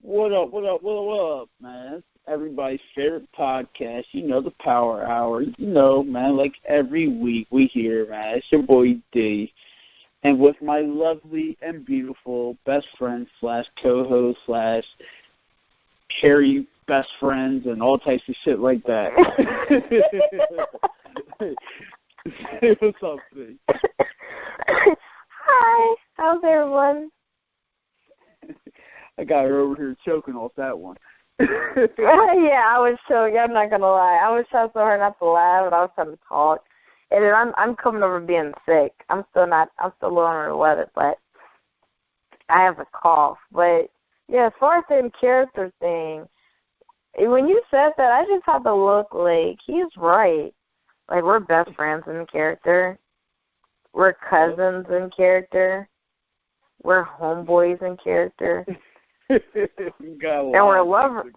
What up, man? It's everybody's favorite podcast, the Power Hour. Man, like every week we hear, man, it's your boy D. And with my lovely and beautiful best friend / co-host / Carrie best friends and all types of shit like that. Say what's up, B. Hi, how's everyone? I got her over here choking off that one. Yeah, I was choking. I'm not gonna lie. I was trying so hard not to laugh, and I was trying to talk. And then I'm coming over being sick. I'm still a little under the weather, but I have a cough. But yeah, as far as the character thing, when you said that, I just had to look like he's right. Like, we're best friends in character. We're cousins in character. We're homeboys in character. And we're lovers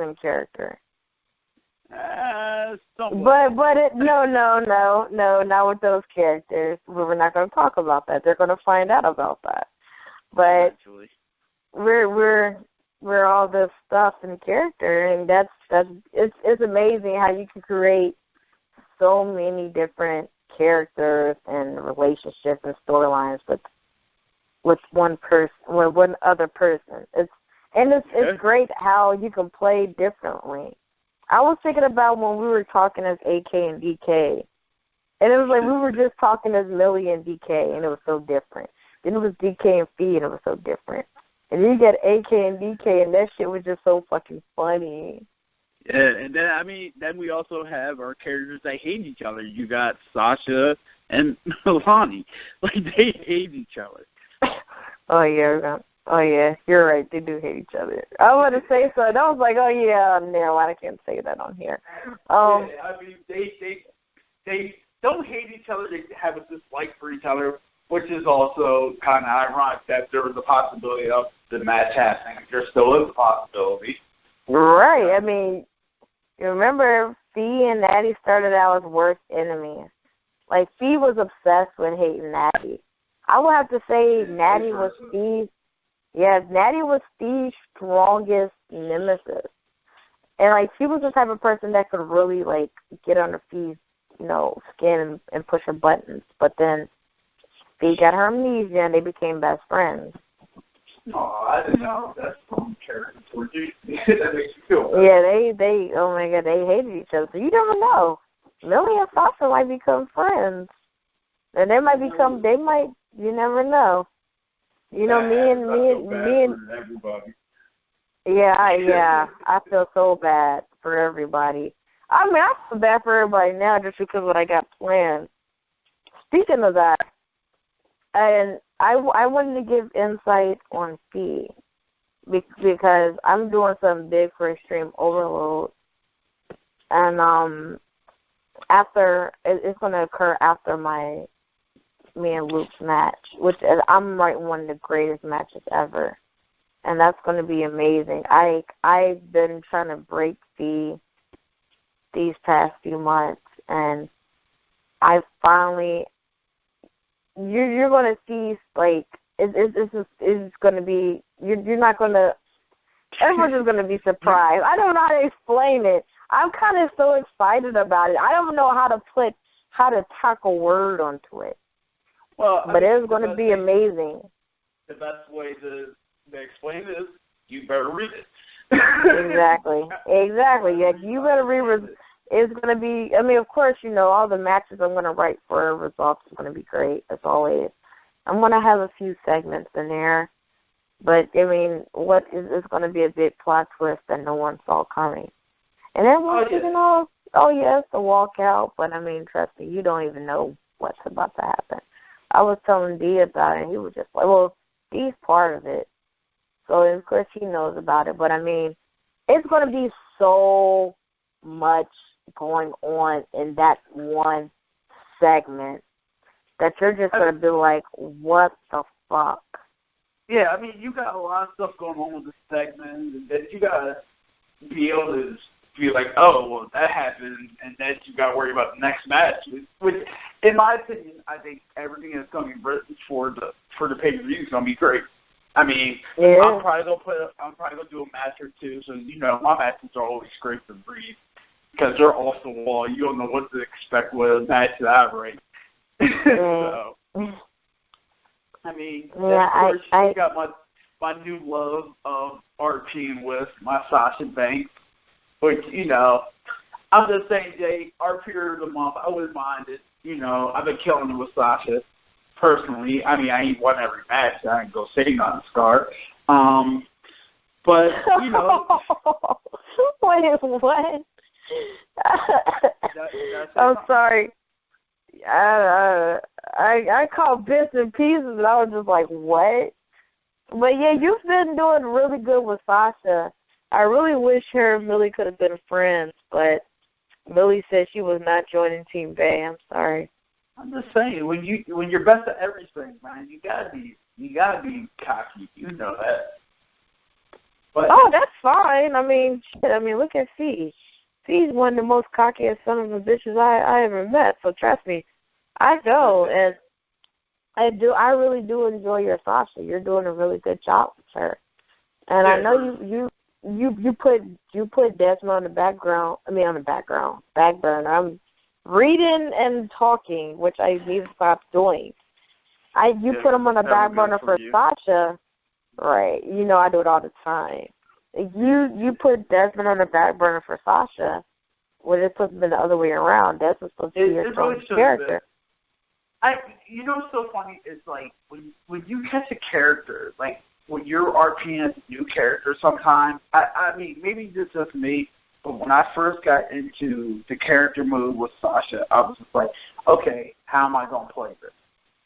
in character. But no, not with those characters. We're not going to talk about that. They're going to find out about that. But actually, we're all this stuff in character, and it's amazing how you can create so many different characters and relationships and storylines with one other person. It's great how you can play differently. I was thinking about when we were talking as AK and DK, and it was like we were just talking as Millie and DK, and it was so different. Then it was DK and Fee, and it was so different. And then you get AK and DK, and that shit was just so fucking funny. Yeah, and then we also have our characters that hate each other. You got Sasha and Lonnie. Like, they hate each other. Oh, yeah, you're right. They do hate each other. I want to say so. And I was like, oh, yeah, no, I can't say that on here. They don't hate each other. They have a dislike for each other, which is also kind of ironic that there was a possibility of the match happening. There still is a possibility. Right. I mean, you remember Fee and Natty started out as worst enemies. Like, Fee was obsessed with hating Natty. I would have to say Natty was Fee's strongest nemesis. And, like, she was the type of person that could really, like, get under Fee's, skin and push her buttons. But then Fee got her amnesia, and they became best friends. Oh, I didn't know. That's from character. That makes you feel better. Yeah, they, oh, my God, they hated each other. So you never know. Millie and Sasha might become friends. And you never know. Me and everybody. Yeah, I feel so bad for everybody. I mean, I feel bad for everybody now just because of what I got planned. Speaking of that, and I wanted to give insight on Fee because I'm doing something big for Extreme Overload, and after it's going to occur after me and Luke's match, which I'm writing one of the greatest matches ever, and that's going to be amazing. I've been trying to break Fee these past few months, and I finally. You're going to see, like, it's going to be, you're not going to, everyone's just going to be surprised. I don't know how to explain it. I'm kind of so excited about it. I don't know how to tack a word onto it. But it's going to be amazing. The best way to explain it is you better read it. Exactly. Yeah, you better read it. It's going to be, I mean, of course, all the matches I'm going to write for results is going to be great, as always. I'm going to have a few segments in there, but, I mean, what is going to be a big plot twist that no one saw coming. And then once it's the walkout, but, I mean, trust me, you don't even know what's about to happen. I was telling D about it, and he was just like, well, D's part of it, so, of course, he knows about it, but, I mean, it's going to be so much going on in that one segment that you're just going to be like, what the fuck? Yeah, I mean, you got a lot of stuff going on with the segment, and then you got to be able to be like, oh, well, that happened, and then you got to worry about the next match. Which, in my opinion, I think everything that's going to be written for the pay-per-view is going to be great. I mean, Yeah. I'm probably gonna do a match or two. So my matches are always scrape and breathe because they're off the wall. You don't know what to expect with a match that I write. So, I mean, yeah, of course, I got my new love of RPing with my Sasha Banks, which I'm just saying, Jay, RPer of the month. I wouldn't mind it. I've been killing it with Sasha. Personally, I mean, I ain't won every match. I ain't go sitting on a scar. But, Wait, what? I'm sorry. I called bits and pieces, and I was just like, what? But, yeah, you've been doing really good with Sasha. I really wish her and Millie could have been friends, but Millie said she was not joining Team Bay. I'm sorry. I'm just saying, when you're best at everything, man, you gotta be cocky. You know that. But, that's fine. I mean, look at Fee. Fee's one of the most cockiest son of a bitches I ever met. So trust me, I know, and I really do enjoy your Sasha. You're doing a really good job with her, and I know you put Desmond on the background. Back burner. I'm reading and talking, which I need to stop doing. You put him on the back burner for Sasha, right? I do it all the time. You put Desmond on the back burner for Sasha, when it's supposed to be the other way around. Desmond's supposed to be your strongest character. What's so funny is like when you catch a character, like when you're RPing as a new character sometimes, I mean, maybe this is just me, but when I first got into the character mode with Sasha, I was just like, okay, how am I going to play this?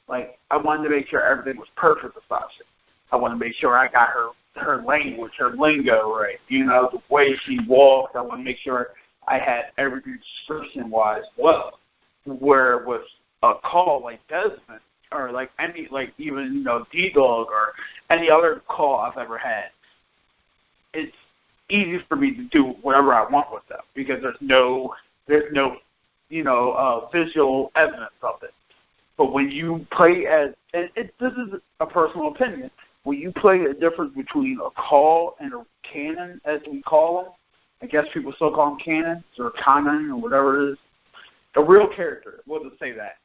Like, I wanted to make sure everything was perfect with Sasha. I wanted to make sure I got her language, her lingo right. The way she walked, I want to make sure I had everything description-wise well. Where with a call like Desmond, or like even D-Dog or any other call I've ever had, it's easy for me to do whatever I want with them because there's no visual evidence of it. But when you play as, and this is a personal opinion, when you play a difference between a call and a canon, as we call them, I guess people still call them cannons or canon or whatever it is, a real character, we'll just say that.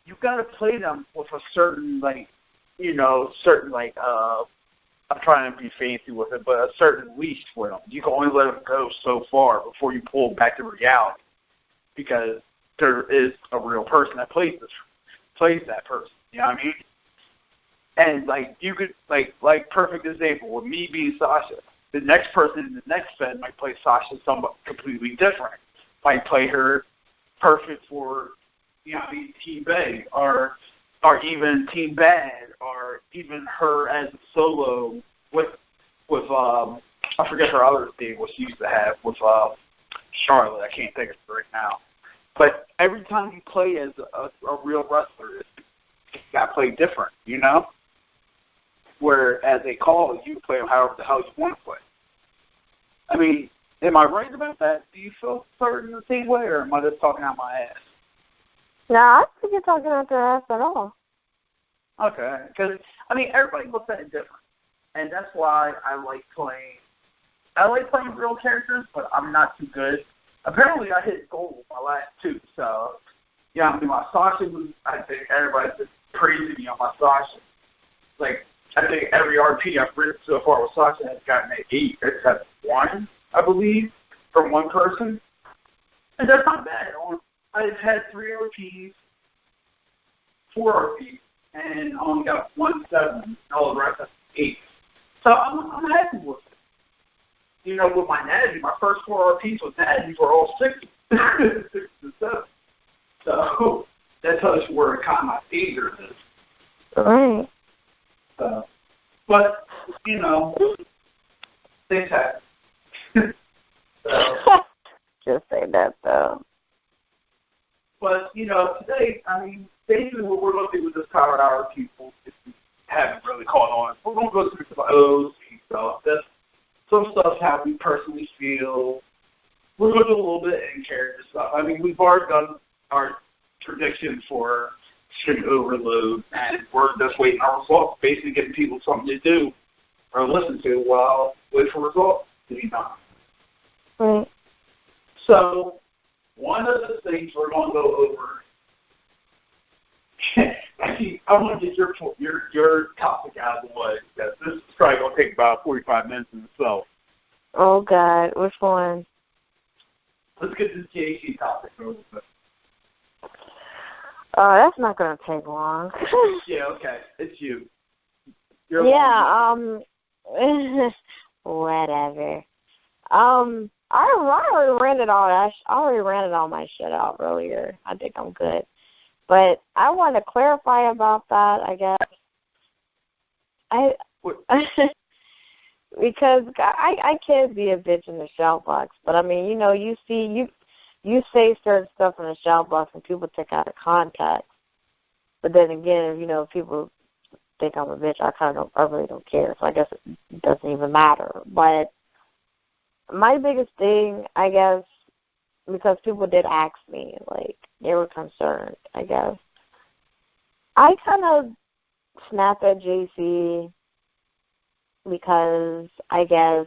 You've got to play them with a certain, I'm trying to be fancy with it, but a certain leash for them. You can only let them go so far before you pull back to reality because there is a real person that plays that person. You know what I mean? And, you could, perfect example, with me being Sasha, the next person in the next fed might play Sasha somewhat completely different. Might play her perfect for, Team Bay, or even Team Bad, or even her as a solo with I forget her other thing, what she used to have with Charlotte. I can't think of it right now. But every time you play as a real wrestler, you got to play different, Where as a call, you play them however the hell you want to play. I mean, am I right about that? Do you feel certain the same way, or am I just talking out my ass? No, I don't think you're talking out their ass at all. Okay, because, everybody looks at it different. And that's why I like playing real characters, but I'm not too good. Apparently, I hit gold with my last two, so, my Sasha was, I think everybody's been praising me on my Sasha. I think every RP I've written so far with Sasha has gotten an 8, except one, I believe, from one person. And that's not bad. I've had 3 RPs, 4 RPs, and I only got 1 7, and all the rest are 8. So I'm happy with it. With my Natty, my first 4 RPs with Natty were all 6 and 7. So that tells you where kind of my theater is. Right. But, things happen. Just say that, though. But, today, basically what we're going to do with this Power Hour, people, if you haven't really caught on, we're going to go through some OC stuff. That's some stuff how we personally feel. We're going to do a little bit in character stuff. We've already done our prediction for should overload, and we're just waiting on results, basically giving people something to do or listen to while wait for results to be done. Right. So one of the things we're going to go over, actually, I want to get your topic out of the way, because this is probably going to take about 45 minutes in itself. Oh, God. Which one? Let's get this JC topic over with. Oh, that's not going to take long. Yeah, okay. It's you. Whatever. I already ran it all. I already ran all my shit out earlier. I think I'm good. But I want to clarify about that, I guess. Because I can be a bitch in the shout box, but I mean, you know, you say certain stuff in the shout box and people take out of context. But then again, you know, if people think I'm a bitch, I really don't care. So I guess it doesn't even matter. But my biggest thing, I guess, because people did ask me, like, they were concerned, I guess. I kind of snap at JC because I guess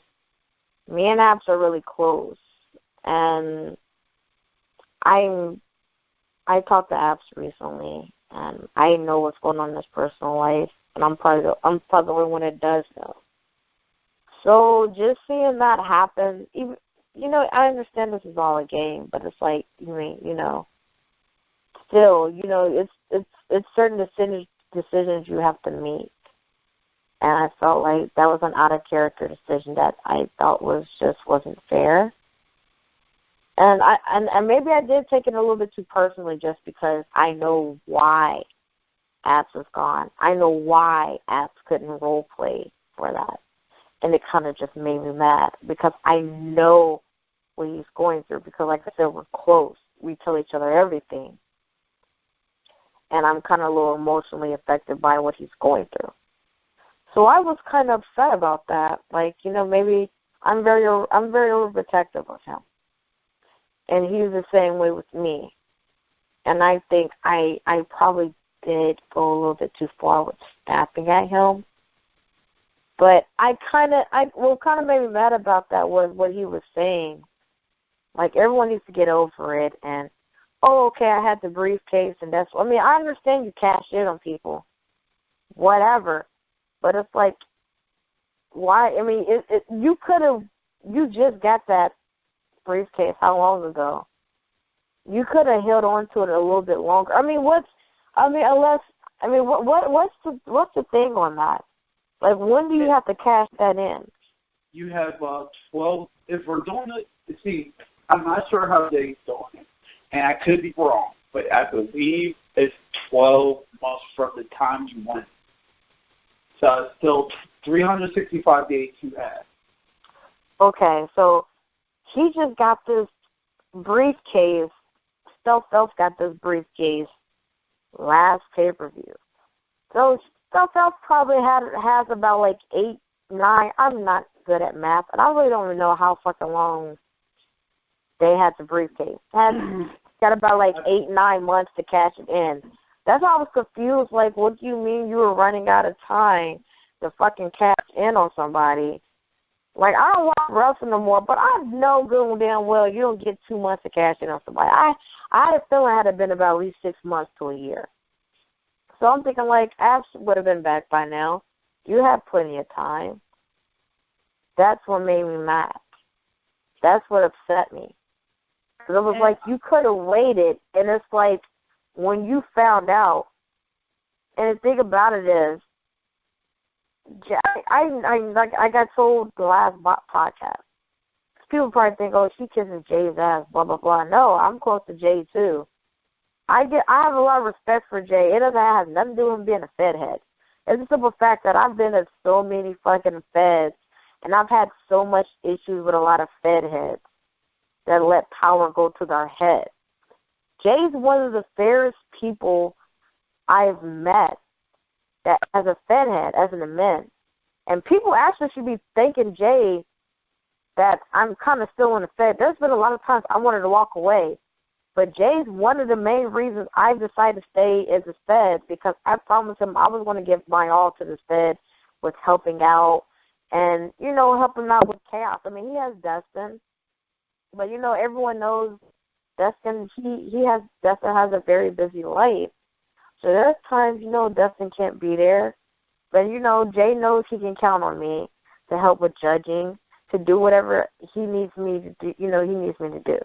me and Apps are really close, and I talked to Apps recently, and I know what's going on in his personal life, and I'm probably the only one that does know. So just seeing that happen, even, you know, I understand this is all a game, but it's like, you know, still, you know, it's certain decisions you have to make. And I felt like that was an out-of-character decision that I thought wasn't fair. And maybe I did take it a little bit too personally just because I know why Apps was gone. I know why Apps couldn't role play for that. And it kind of just made me mad because I know what he's going through because, like I said, we're close. We tell each other everything. And I'm kind of a little emotionally affected by what he's going through. So I was kind of upset about that. Like, you know, maybe I'm very overprotective of him. And he's the same way with me. And I think I probably did go a little bit too far with snapping at him. But what kind of made me mad about that was what he was saying. Like, everyone needs to get over it. And, oh, okay, I had the briefcase, and I mean, I understand you cash in on people. Whatever. But it's like, why? I mean, you just got that briefcase how long ago? You could have held on to it a little bit longer. I mean, what's the thing on that? Like, when do you have to cash that in? You have 12. If we're doing it, see, I'm not sure how they're doing it, and I could be wrong, but I believe it's 12 months from the time you went. So it's still 365 days you have. Okay, so he just got this briefcase. Stealth Phelps got this briefcase last pay-per-view. So Stealth Phelps probably has about like 8, 9. I'm not good at math, and I really don't even know how fucking long they had the briefcase. Got about like 8, 9 months to cash it in. That's why I was confused. Like, what do you mean you were running out of time to fucking cash in on somebody? Like, I don't watch wrestling no more, but I know good and damn well you don't get 2 months to cash in on somebody. I had a feeling it had been about at least 6 months to a year. So I'm thinking, like, Apps would have been back by now. You have plenty of time. That's what made me mad. That's what upset me. Because it was like, you could have waited, and it's like, when you found out, and the thing about it is, I got told the last podcast. People probably think, oh, she kisses Jay's ass, blah, blah, blah. No, I'm close to Jay, too. I have a lot of respect for Jay. It doesn't have nothing to do with him being a Fed head. It's a simple fact that I've been at so many fucking feds, and I've had so much issues with a lot of Fed heads that let power go to their head. Jay's one of the fairest people I've met that as a Fed head, as an immense. And people actually should be thanking Jay that I'm kind of still in the Fed. There's been a lot of times I wanted to walk away But Jay's one of the main reasons I decided to stay as a Fed, because I promised him I was going to give my all to the Fed with helping out and, helping out with chaos. I mean, he has Dustin, but, everyone knows Dustin, Dustin has a very busy life. So there's times, Dustin can't be there. But, Jay knows he can count on me to help with judging, to do whatever he needs me to do, he needs me to do.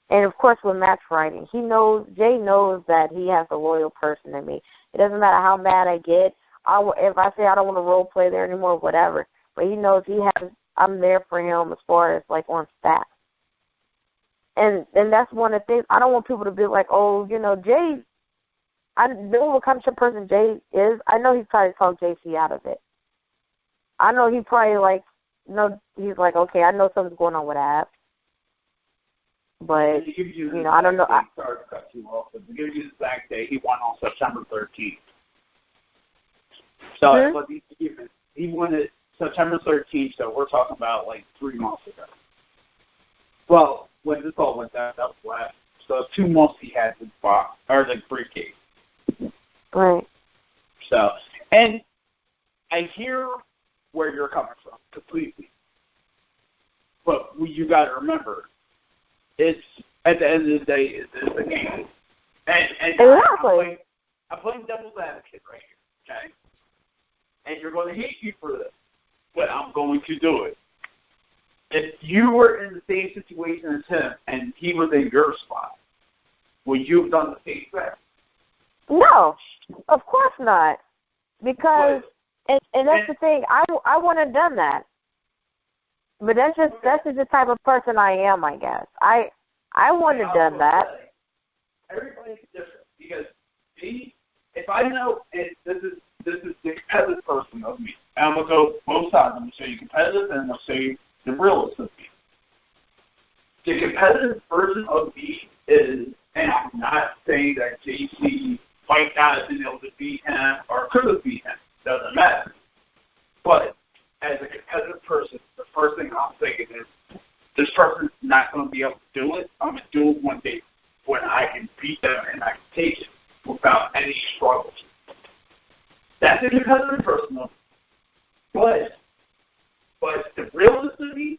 And, of course, with match writing, Jay knows that he has a loyal person in me. It doesn't matter how mad I get. If I say I don't want to role play there anymore, whatever. But he knows I'm there for him as far as, like, on staff. And that's one of the things. I don't want people to be like, oh, Jay, I know what kind of person Jay is. I know he's trying to talk JC out of it. I know he probably, he's like, okay, I know something's going on with Ab. But, I don't know. Sorry to cut you off, but to give you the exact day, he won on September 13th. So he won it September 13th, so we're talking about, 3 months ago. Well, when this all went down, that was last. So 2 months he had the box, or the briefcase. Right. So, and I hear where you're coming from completely. But you got to remember, it's at the end of the day, it's a game. And exactly. I'm playing devil's advocate right here, okay? And you're going to hate me for this, but I'm going to do it. If you were in the same situation as him and he was in your spot, would you have done the same thing? No, of course not. Because, and that's the thing, I wouldn't have done that. But that's just the type of person I am, I guess. I wouldn't have done that. Everybody's different because if I know this is the competitive person of me, and I'm gonna go both sides. I'm gonna show you competitive, and I'm gonna show you the realist of me. The competitive version of me is, and I'm not saying that JC might not have been able to beat him or could have beat him. Doesn't matter. But as a competitive person, the first thing I'm thinking is, this person's not going to be able to do it. I'm going to do it one day when I can beat them and I can take it without any struggles. That's a competitive person. But the realist of me,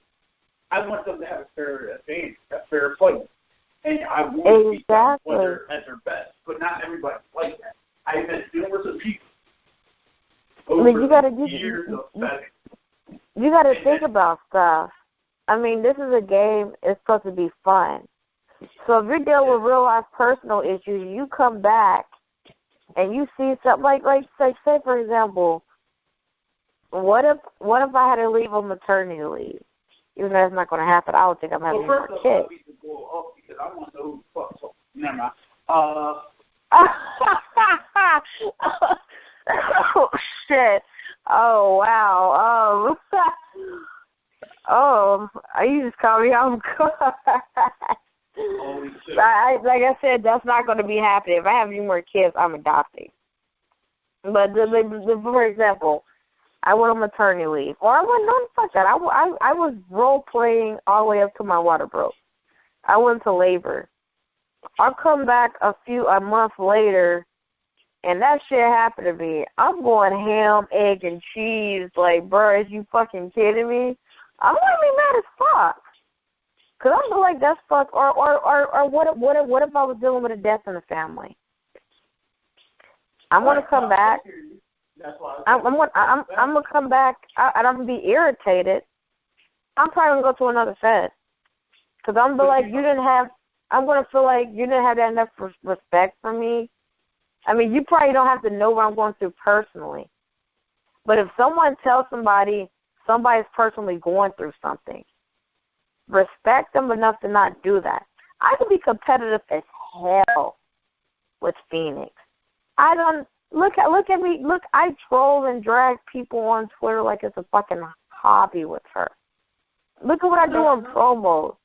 I want them to have a fair advantage, a fair fight. And I want to beat them when they're at their best. But not everybody's like that. I've met numerous of people over years of betting. You got to think about stuff. I mean, this is a game. It's supposed to be fun. So if you're dealing with real life personal issues, you come back and you see something like say for example, what if I had to leave on maternity leave? Even though that's not going to happen, I don't think I'm having more kids. Because I want to know who the fuck. So never mind. Oh shit! Oh wow! You just called me off guard. Like I said, that's not going to be happening. If I have any more kids, I'm adopting. But for example, I went on maternity leave, or I went no fuck that. I was role playing all the way up to my water broke. I went to labor. I'll come back a month later, and that shit happened to me. I'm going ham, egg, and cheese. Like, bro, is you fucking kidding me? I'm gonna be mad as fuck. Cause I'm like, that's fuck. Or what if I was dealing with a death in the family? I'm gonna come back. I'm gonna come back, and I'm gonna be irritated. I'm probably gonna go to another Fed. Cause I'm gonna feel like you didn't have that enough respect for me. I mean, you probably don't have to know what I'm going through personally. But if someone tells somebody's personally going through something, respect them enough to not do that. I can be competitive as hell with Phoenix. I don't look at me. Look, I troll and drag people on Twitter like it's a fucking hobby with her. Look at what I do on promos.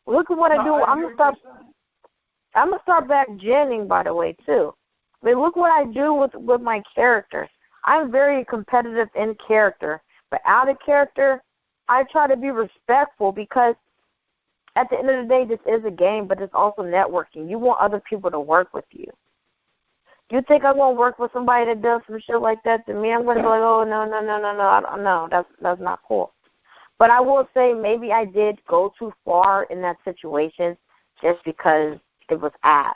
Look at what I do. I'm gonna start back ginning, by the way, too. I mean, look what I do with my characters. I'm very competitive in character, but out of character, I try to be respectful because at the end of the day, this is a game, but it's also networking. You want other people to work with you. You think I'm going to work with somebody that does some shit like that to me? I'm going to be like, oh, no, that's not cool. But I will say maybe I did go too far in that situation just because it was apps.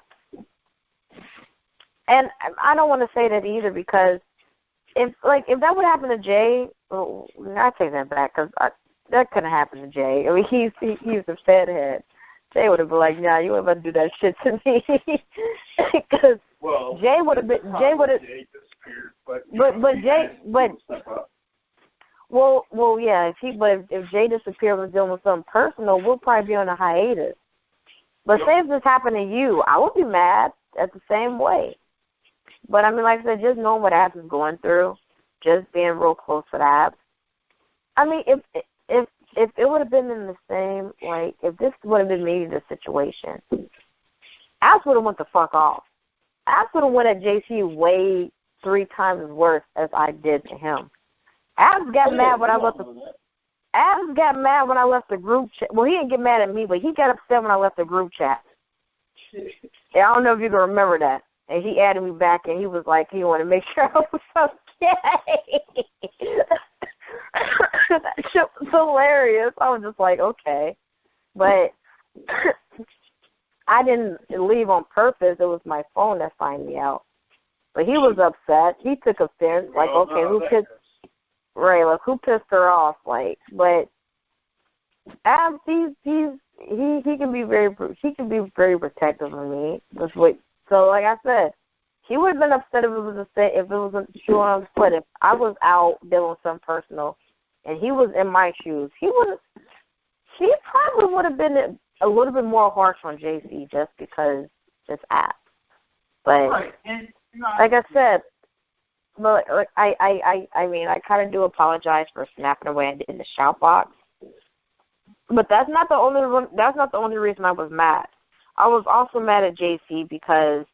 And I don't want to say that either because if that would happen to Jay, I take that back because that couldn't happen to Jay. I mean, he's a fathead. Jay would have been like, nah, you ain't about to do that shit to me. Because Jay would have been, Jay would have, yeah, if Jay disappeared and was dealing with something personal, we'll probably be on a hiatus. But say if this happened to you, I would be mad at the same way. But I mean, like I said, just knowing what Abs is going through, just being real close to that. I mean, if it would have been in the same, like, if this would have been me in this situation, Abs would have went the fuck off. Abs would have went at JC way 3 times worse as I did to him. Abs got mad when I left the group chat. Well, he didn't get mad at me, but he got upset when I left the group chat. Yeah, I don't know if you can remember that. And he added me back, and he was like, he wanted to make sure I was okay. That shit was hilarious. I was just like, okay. But I didn't leave on purpose. It was my phone that signed me out. But he was upset. He took offense. Like, okay, who pissed her off? Like, but Abs, he can be very protective of me. So, like I said, he would have been upset if it was a shoe on his foot. If I was out dealing with something personal, and he was in my shoes, he probably would have been a little bit more harsh on JC just because it's apps. But like I said, but like I mean, I kind of do apologize for snapping away in the shout box. But that's not the only reason I was mad. I was also mad at JC because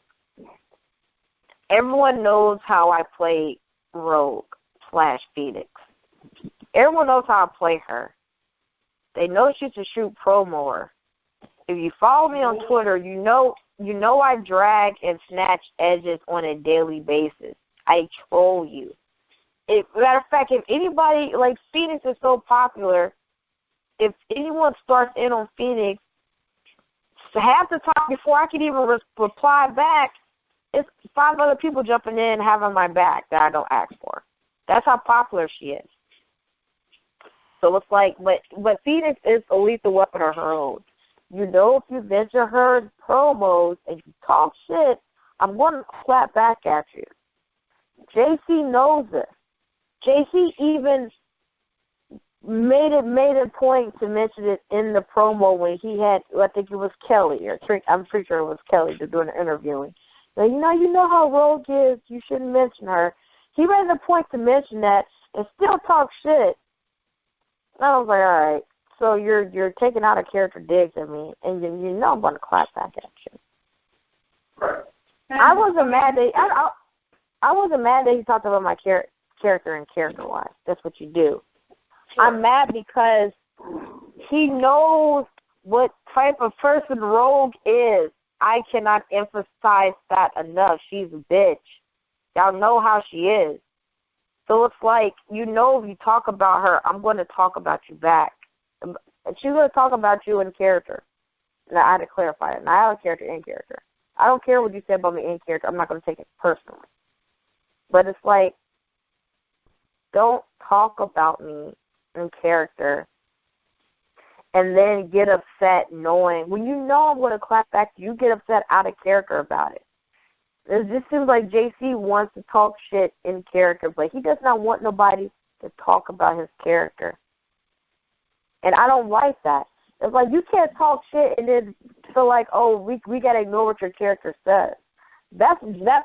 everyone knows how I play Rogue / Phoenix. Everyone knows how I play her. They know she's a shoot promoer. If you follow me on Twitter, you know I drag and snatch edges on a daily basis. I troll you. Matter of fact, if anybody, like, Phoenix is so popular, if anyone starts in on Phoenix, half the time before I can even reply back, it's 5 other people jumping in having my back that I don't ask for. That's how popular she is. So it's like, but Phoenix is a lethal weapon of her own. You know, if you venture her promos and you talk shit, I'm going to clap back at you. JC knows this. JC even made a point to mention it in the promo when he had, I think it was Kelly, I'm pretty sure it was Kelly, they're doing the interviewing. Now, you know how Rogue is, you shouldn't mention her. He made a point to mention that and still talk shit. And I was like, all right, so you're taking out a character digs at me, and you know I'm going to clap back at you. I wasn't mad that he talked about my character and character-wise. That's what you do. Sure. I'm mad because he knows what type of person Rogue is. I cannot emphasize that enough. She's a bitch. Y'all know how she is. So it's like, if you talk about her, I'm going to talk about you back. And she's going to talk about you in character. Now, I had to clarify it. Now, I have a character in character. I don't care what you say about me in character. I'm not going to take it personally. But it's like, don't talk about me in character and then get upset knowing, when you know I'm going to clap back, you get upset out of character about it. It just seems like JC wants to talk shit in character, but he does not want nobody to talk about his character. And I don't like that. It's like, you can't talk shit and then feel like, oh, we got to ignore what your character says. That's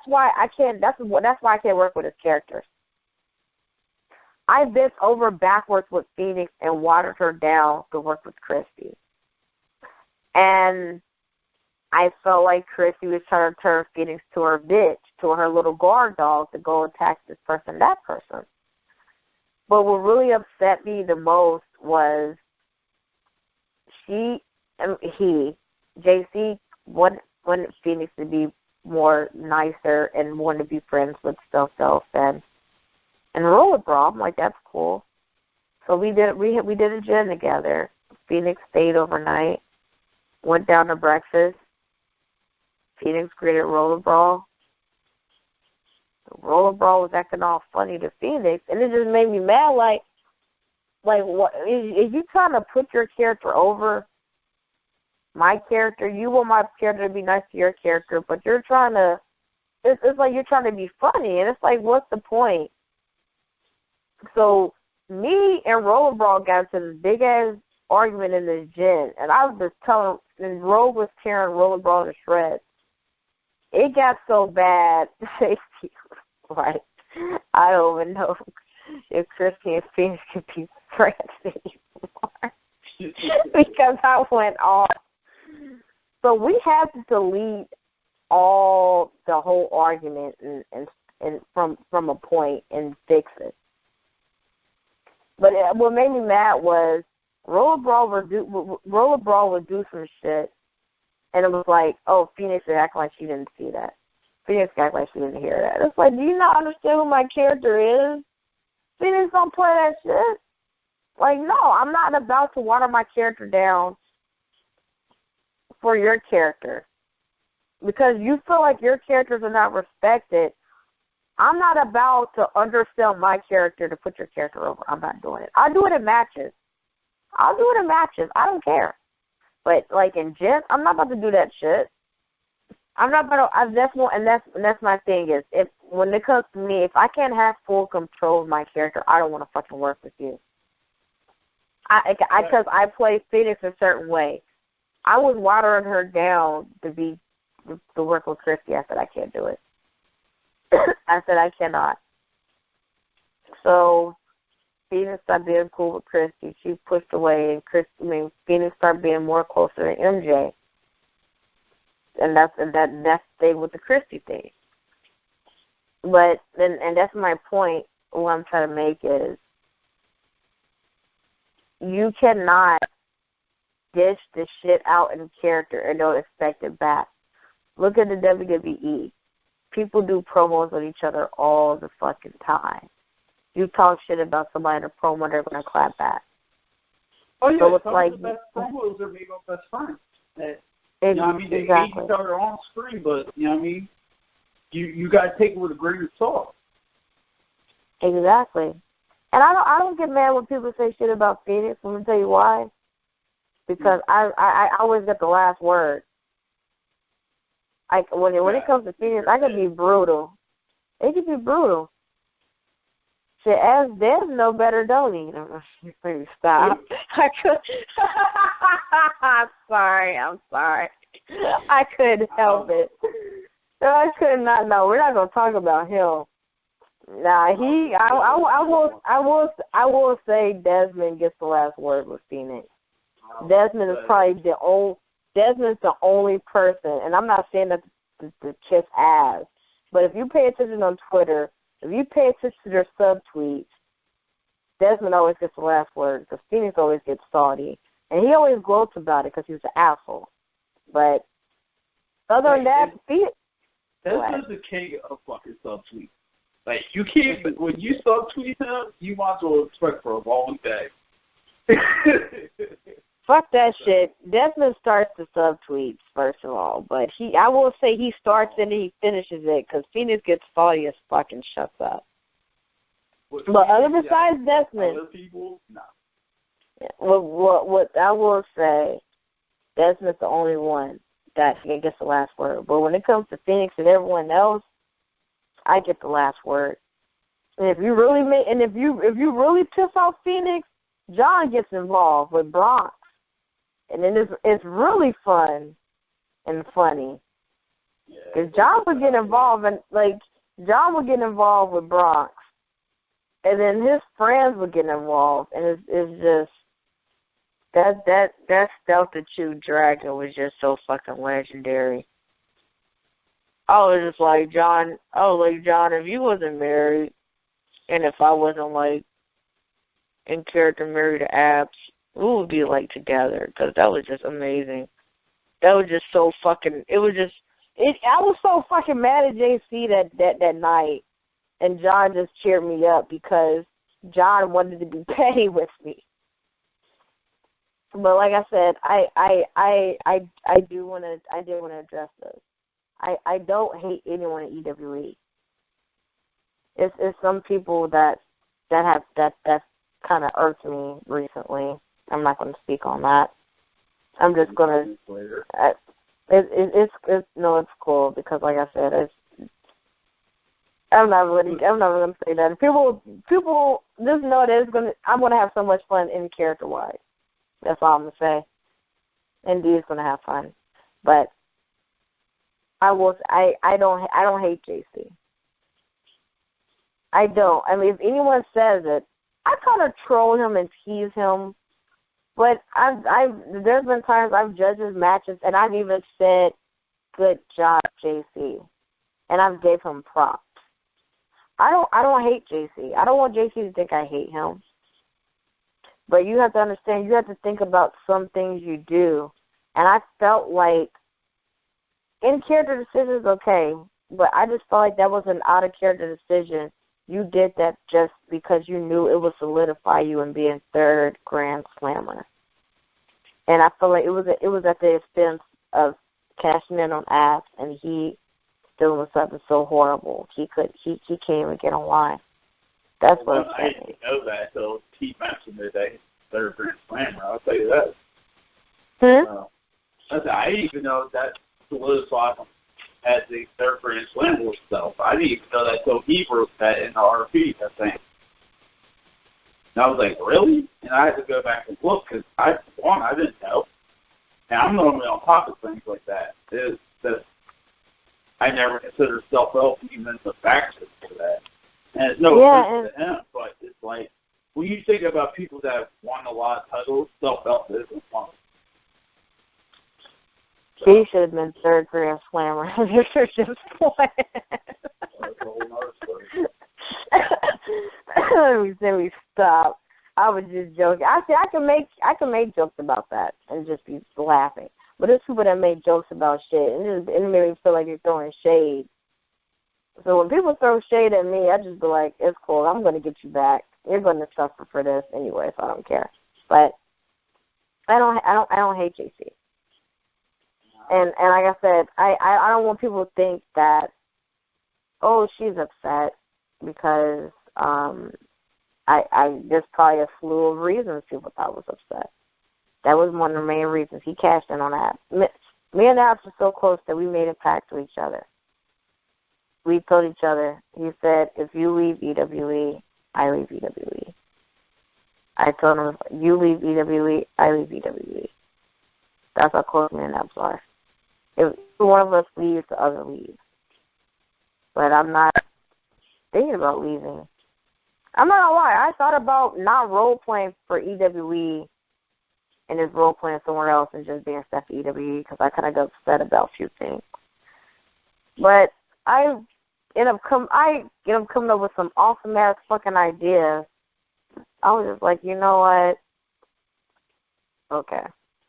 why I can't. That's why I can't work with his characters. I bent over backwards with Phoenix and watered her down to work with Christy. And I felt like Christy was trying to turn Phoenix to her bitch, to her little guard dog to go attack this person, that person. But what really upset me the most was she JC wanted Phoenix to be more nicer and wanted to be friends with Self and Roller Brawl. I'm like, that's cool. So we did a gym together. Phoenix stayed overnight, went down to breakfast. Phoenix greeted Roller Brawl. Roller Brawl was acting all funny to Phoenix, and it just made me mad. Like what? Is you trying to put your character over my character? You want my character to be nice to your character, but you're trying to. It's like you're trying to be funny, and it's like, what's the point? So me and Roller Brawl got into this big ass argument in this gym, and I was just telling, and Roll was tearing Roller Brawl to shreds. It got so bad, like, I don't even know if Christy and Phoenix could be friends anymore because I went off. So we had to delete the whole argument and from a point and fix it. But what made me mad was Roller Brawl would do some shit, and it was like, oh, Phoenix would act like she didn't see that. Phoenix act like she didn't hear that. It's like, do you not understand who my character is? Phoenix don't play that shit. Like, no, I'm not about to water my character down for your character. Because you feel like your characters are not respected. I'm not about to undersell my character to put your character over. I'm not doing it. I'll do it in matches. I don't care. But like in gym, I'm not about to do that shit. I'm not about to. That's my thing is, if when it comes to me, if I can't have full control of my character, I don't want to fucking work with you. Because I play Phoenix a certain way. I was watering her down to work with Christy. I said I can't do it. I said I cannot. So Phoenix started being cool with Christy. She pushed away, and Phoenix started being more closer to MJ. And that stayed with the Christy thing. But and that's my point. What I'm trying to make is, you cannot dish the shit out in character and don't expect it back. Look at the WWE. People do promos with each other all the fucking time. You talk shit about somebody in a promo, they're going to clap back. Oh, yeah, so it's some like, of the best promos are made on best friends. You know what I mean? They hate each other on screen, but, you know what I mean? You got to take it with a grain of salt. Exactly. And I don't get mad when people say shit about Phoenix. Let me tell you why. Because I always get the last word. When it comes to Phoenix, I can be brutal. It can be brutal. Shit, as Des know better, don't he? Maybe stop. I'm sorry. I couldn't help it. No, I could not. No, we're not gonna talk about him. Nah, I will say Desmond gets the last word with Phoenix. Desmond is probably Desmond's the only person, and I'm not saying that the kiss ass, but if you pay attention on Twitter, if you pay attention to their subtweets, Desmond always gets the last word because Phoenix always gets salty, and he always gloats about it because he's an asshole. But other than that, Phoenix. Desmond's the king of fucking subtweets. Like, you can't, when you subtweet him, you might as well expect for a long day. Fuck that shit. Desmond starts the subtweets, first of all. But I will say he starts it and he finishes it because Phoenix gets salty as fucking shuts up. But other besides Desmond. Other people, no. What I will say, Desmond's the only one that gets the last word. But when it comes to Phoenix and everyone else, I get the last word. And if you really piss off Phoenix, John gets involved with Bronx. And then it's really fun and funny. Because John would get involved with Bronx. And then his friends would get involved. And it's just that Stealth the Chew Dragon was just so fucking legendary. I was just like, John, if you wasn't married and if I wasn't like in character married to Abs, we would be like together because that was just amazing. That was just so fucking. It was just. I was so fucking mad at JC that night, and John just cheered me up because John wanted to be petty with me. But like I said, I did want to address this. I don't hate anyone at EWE. It's some people that kind of irked me recently. I'm not going to speak on that. I'm just going to. It's cool because, like I said, I'm not really going to say that. People just know that I'm going to have so much fun in character wise. That's all I'm going to say. And Dee's going to have fun, but I don't hate JC. I don't. I mean, if anyone says it, I kind of troll him and tease him. But there's been times I've judged his matches, and I've even said, "Good job, JC," and I've gave him props. I don't hate JC. I don't want JC to think I hate him. But you have to understand, you have to think about some things you do, and I felt like in character decisions, okay, but I just felt like that was an out of character decision. You did that just because you knew it would solidify you in being third Grand Slammer. And I feel like it was at the expense of cashing in on Ass, and he doing something so horrible. He can't even get online. That's what I'm saying. I didn't know that until he mentioned that they third Grand Slammer. I'll tell you that. I didn't even know that solidified him as the third Grand Slammer himself. I didn't even know that until he wrote that in the RP, I think. And I was like, really? And I had to go back and look because I didn't know. And I'm normally on top of things like that. I never consider self-help even the factor for that. And it's no offense to him, but it's like, when you think about people that have won a lot of titles, self-help isn't one. He should have been third Grand Slammer. You're just playing. That's a whole nother story. Let me stop. I was just joking. I can make jokes about that and just be laughing. But there's people that make jokes about shit, and it made me feel like you're throwing shade. So when people throw shade at me, I just be like, it's cool. I'm going to get you back. You're going to suffer for this anyway, so I don't care. But I don't hate JC. And like I said, I don't want people to think that, oh, she's upset because there's probably a slew of reasons people thought was upset. That was one of the main reasons. He cashed in on that. Me and Alex were so close that we made a pact to each other. We told each other, he said, if you leave EWE, I leave EWE. I told him, you leave EWE, I leave EWE. That's how close me and Alex are. If one of us leaves, the other leaves. But I'm not thinking about leaving. I'm not going to lie. I thought about not role-playing for EWE and just role-playing somewhere else and just being stuck at EWE because I kind of got upset about a few things. But I end up coming up with some awesome-ass fucking ideas. I was just like, you know what? Okay,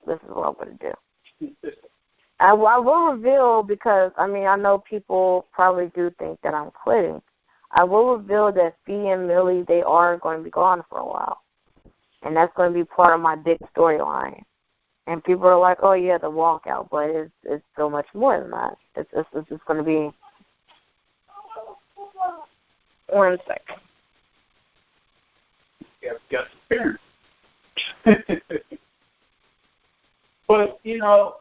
this is what I'm going to do. I will reveal because, I know people probably do think that I'm quitting. I will reveal that Fee and Millie, they are going to be gone for a while. And that's going to be part of my big storyline. And people are like, oh, yeah, the walkout, but it's so much more than that. It's just going to be... 1 second. You got the parents. But,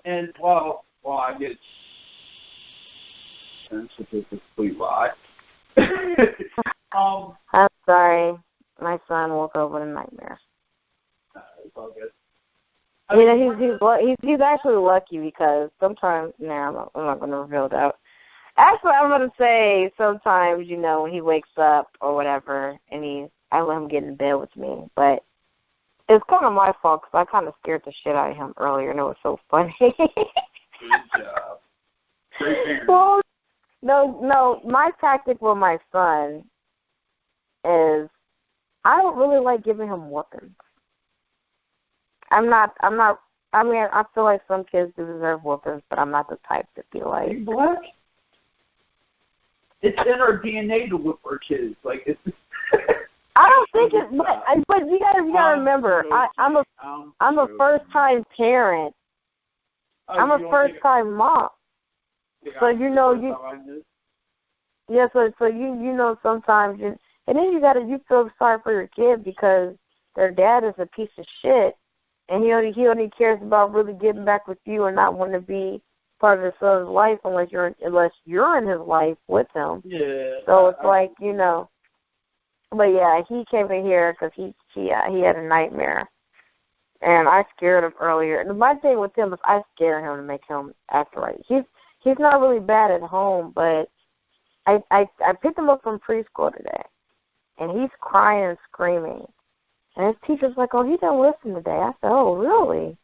and while I get sense of a complete lie. I'm sorry. My son woke up with a nightmare. It's all good. He's actually lucky because sometimes, I'm not going to reveal that. Actually, I'm going to say sometimes, when he wakes up or whatever, and I let him get in bed with me. But it's kind of my fault because I kind of scared the shit out of him earlier, and it was so funny. Good job. Great parent. Well, no, my tactic with my son is I don't really like giving him weapons. I'm not. I mean, I feel like some kids do deserve whoopings, but I'm not the type to be like. Are you black? It's in our DNA to whoop our kids. Like it's. I don't think it's. But you gotta remember, I'm a first time parent. I'm a first time mom. So you know you. Yeah, so you know sometimes and then you feel sorry for your kid because their dad is a piece of shit, and he only cares about really getting back with you and not wanting to be part of his son's life unless you're in his life with him. Yeah. So it's like but yeah, he came in here because he had a nightmare, and I scared him earlier. And my thing with him is I scare him to make him act right. He's not really bad at home, but I picked him up from preschool today, and he's crying and screaming. And his teacher's like, oh, he didn't listen today. I said, oh, really?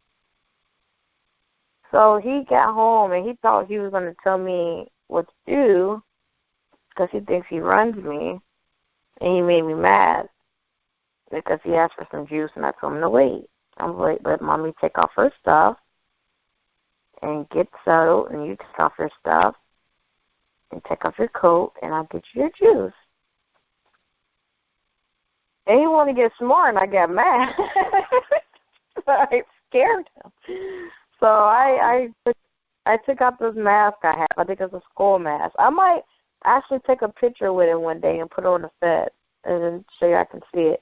So he got home, and he thought he was going to tell me what to do because he thinks he runs me, and he made me mad because he asked for some juice, and I told him to wait. I'm like, let Mommy take off her stuff and get settled, and you take off your stuff. And take off your coat, and I'll get you your juice. And he wanted to get smart, and I got mad. But I scared him. So I took out this mask I have. I think it's a school mask. I might actually take a picture with it one day and put it on the Fed and then show you I can see it.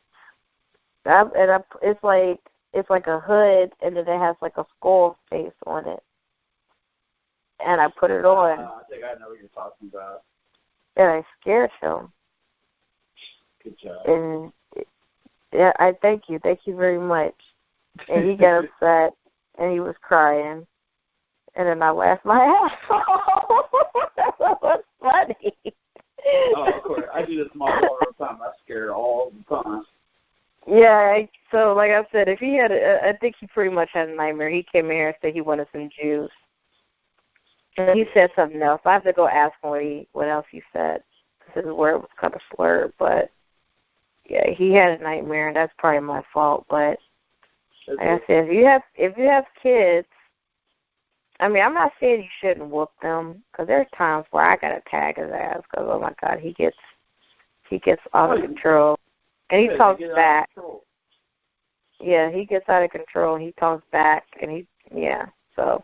It's like a hood, and then it has like a skull face on it. And I put it on. I think I know what you're talking about. And I scared him. Good job. And yeah, I thank you very much. And he got upset, and he was crying, and then I laughed my ass off. That was funny. Oh, of course. I do this model all the time. I'm scared all the time. Yeah. So, like I said, if he had, I think he pretty much had a nightmare. He came in here and said he wanted some juice. And he said something else. I have to go ask him what else he said. His word was kind of slurred, but yeah, he had a nightmare, and that's probably my fault. But like I said, if you have kids, I mean, I'm not saying you shouldn't whoop them, because there's times where I gotta tag his ass because oh my God, he gets out of control, and he talks back. Yeah, he gets out of control, and he talks back, and so.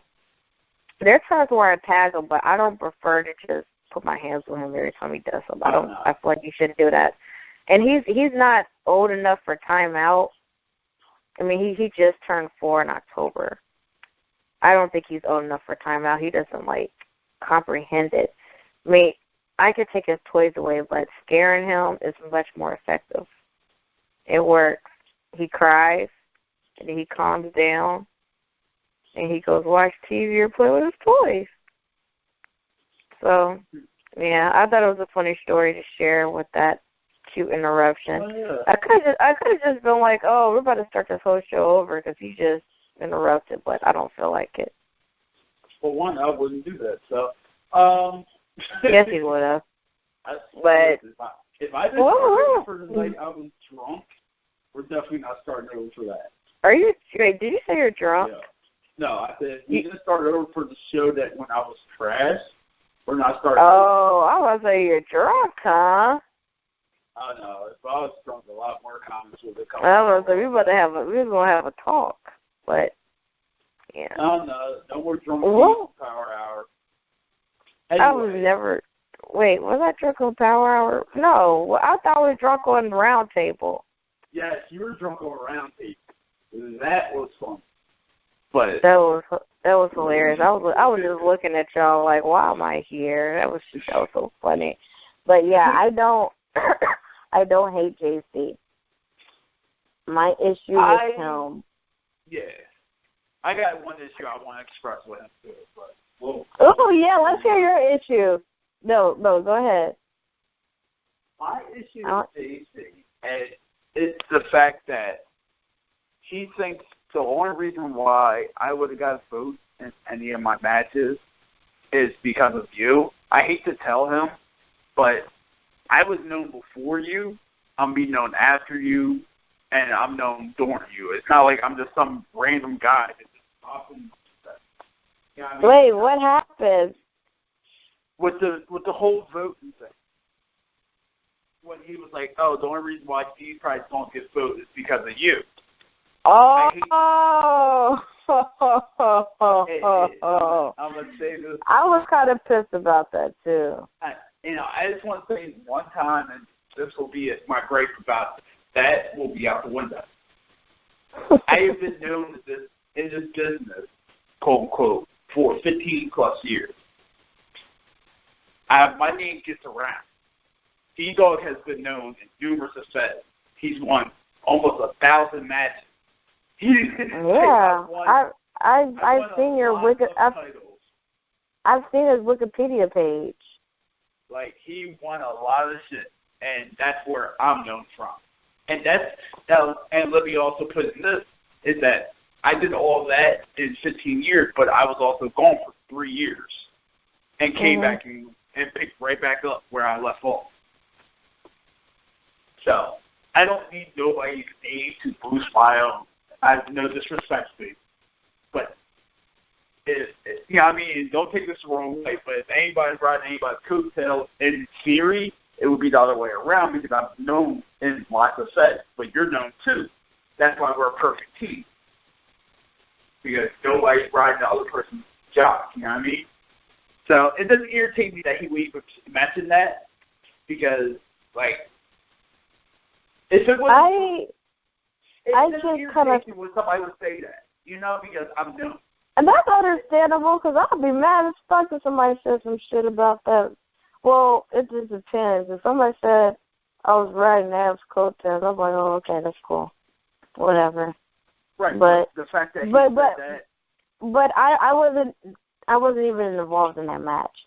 There are times where I tag him, but I don't prefer to just put my hands on him every time he does something. I feel like you shouldn't do that. And he's not old enough for timeout. I mean, he just turned 4 in October. I don't think he's old enough for timeout. He doesn't comprehend it. I mean, I could take his toys away, but scaring him is much more effective. It works. He cries, and then he calms down, and he goes watch TV or play with his toys. So, yeah, I thought it was a funny story to share with that cute interruption. Oh, yeah. I could have just been like, oh, we're about to start this whole show over because he just interrupted, but I don't feel like it. For one, I wouldn't do that. So, yes, he would have. But if I didn't start for the night I was drunk, we're definitely not starting over for that. Are you? Wait, did you say you're drunk? Yeah. No, I said we didn't start over for the show that when I was trash. We're not starting. Oh, I was say you're drunk, huh? I know. If I was drunk, a lot more comments would have come. I was like, we're gonna have a talk, but yeah. No more drunk Power Hour. Anyway. I was never. Wait, was I drunk on Power Hour? No, I thought I was drunk on the Round Table. Yes, you were drunk on Round Table. That was fun. But that was hilarious. I was just looking at y'all like, why am I here? That was so funny. But yeah, I don't hate JC. My issue with him. Yeah, I got one issue I want to express with him too. But oh yeah, let's hear your issue. No, go ahead. My issue with JC, and it's the fact that he thinks the only reason why I would have got a vote in any of my matches is because of you. I hate to tell him, but I was known before you. I'm being known after you. and I'm known during you. It's not like I'm just some random guy that just pops in. You know what I mean? Wait, what happened? With the whole voting thing. When he was like, oh, the only reason why these prices don't get voted is because of you. Oh. I'm going to say this. I was kind of pissed about that, too. I just want to say one time, and this will be my gripe about it, that will be out the window. I have been known in this business, quote unquote, for 15 plus years. My name gets around. T-Dog has been known in numerous effects. He's won almost 1,000 matches. Yeah, I've seen your I've seen his Wikipedia page. Like, he won a lot of shit, and that's where I'm known from. And and let me also put in this, is that I did all that in 15 years, but I was also gone for 3 years and came back and picked right back up where I left off. So I don't need nobody's name to boost my own. I have no disrespect to you. But, you know what I mean? Don't take this the wrong way, but if anybody's riding anybody's coattail, in theory, it would be the other way around because I'm known in lots of sets, but you're known too. That's why we're a perfect team. Because nobody's riding the other person's job, you know what I mean? So it doesn't irritate me that he would even mention that because, like, if it was, I just kind of when somebody would say that, you know, because I'm known. And that's understandable because I'll be mad as fuck if somebody says some shit about that. Well, it just depends. If somebody said I was riding Av's coattails, I'm like, oh, okay, that's cool, whatever. Right, but the fact that he said that. But I wasn't even involved in that match.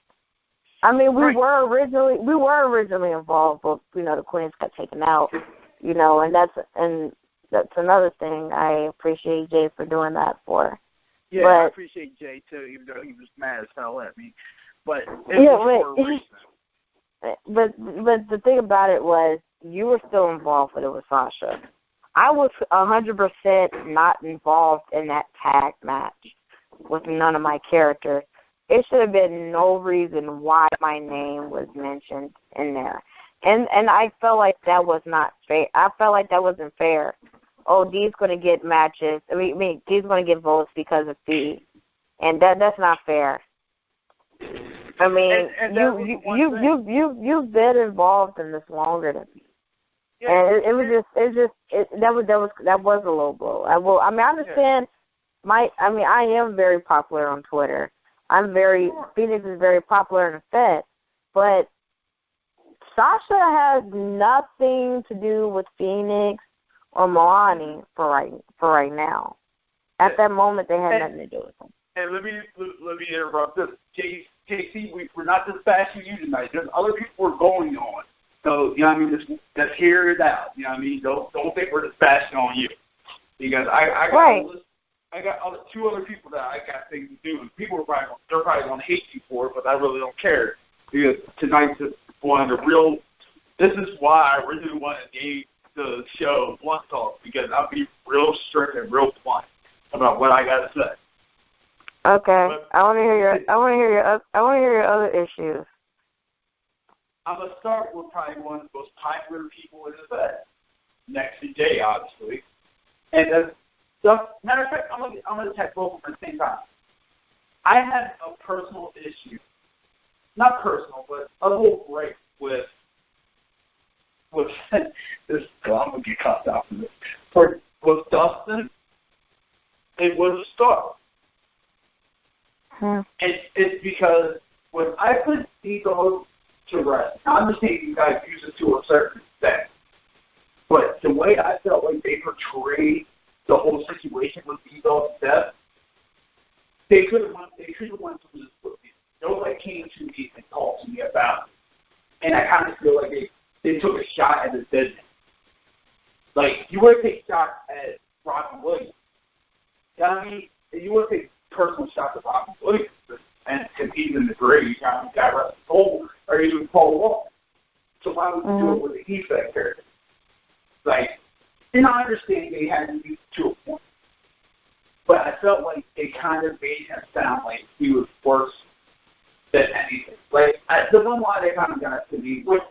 I mean, we were originally involved, but you know, the Queens got taken out. You know, and that's another thing I appreciate Jay for doing that for. Yeah, but I appreciate Jay too, even though he was mad as hell at me. But it was for a reason. But the thing about it was you were still involved with it with Sasha. I was 100% not involved in that tag match with none of my characters. It should have been no reason why my name was mentioned in there. And I felt like that was not fair. I felt like that wasn't fair. Oh, Dee's going to get matches. I mean, Dee's going to get votes because of Dee. And that's not fair. I mean, you've been involved in this longer than me. Yeah, and that was a low blow. I understand I am very popular on Twitter. Phoenix is very popular in the Fed, but Sasha has nothing to do with Phoenix or Milani for right now. At that moment, they had nothing to do with them. And let me interrupt this. JC, we're not just bashing you tonight. There's other people we're going on. So, you know what I mean? Just hear it out. You know what I mean? Don't think we're just bashing on you. Because I got two other people that I got things to do. And people are they're probably going to hate you for it, but I really don't care. Because tonight's just one of the real, this is why I really wanted to name the show Blunt Talk, because I'll be real strict and real blunt about what I got to say. Okay. But I want to hear your other issues. I'm going to start with probably one of the most popular people in the Fed, next to Jay, obviously. And matter of fact, I'm going to attack both of them at the same time. I had a personal issue, not personal, but a little break with this. So I'm going to get cussed out from this. With Dustin, it was a start. And it's because when I put D-Dog to rest, I understand you guys use it to a certain extent, but the way I felt like they portrayed the whole situation with D-Dog's death, they could have went through this with me. Nobody came to me and talked to me about it. And I kind of feel like they took a shot at the business. Like, you would take shots at Robin Williams. You know what I mean? You would take personal shots at Robin Williams and even the grave, you got Russell Cole or even Paul Wall. So why would you do it with a Heath character? Like, And I understand they had to use it to a point. But I felt like it kind of made him sound like he was worse than anything. Like, the one line that kind of got to me, which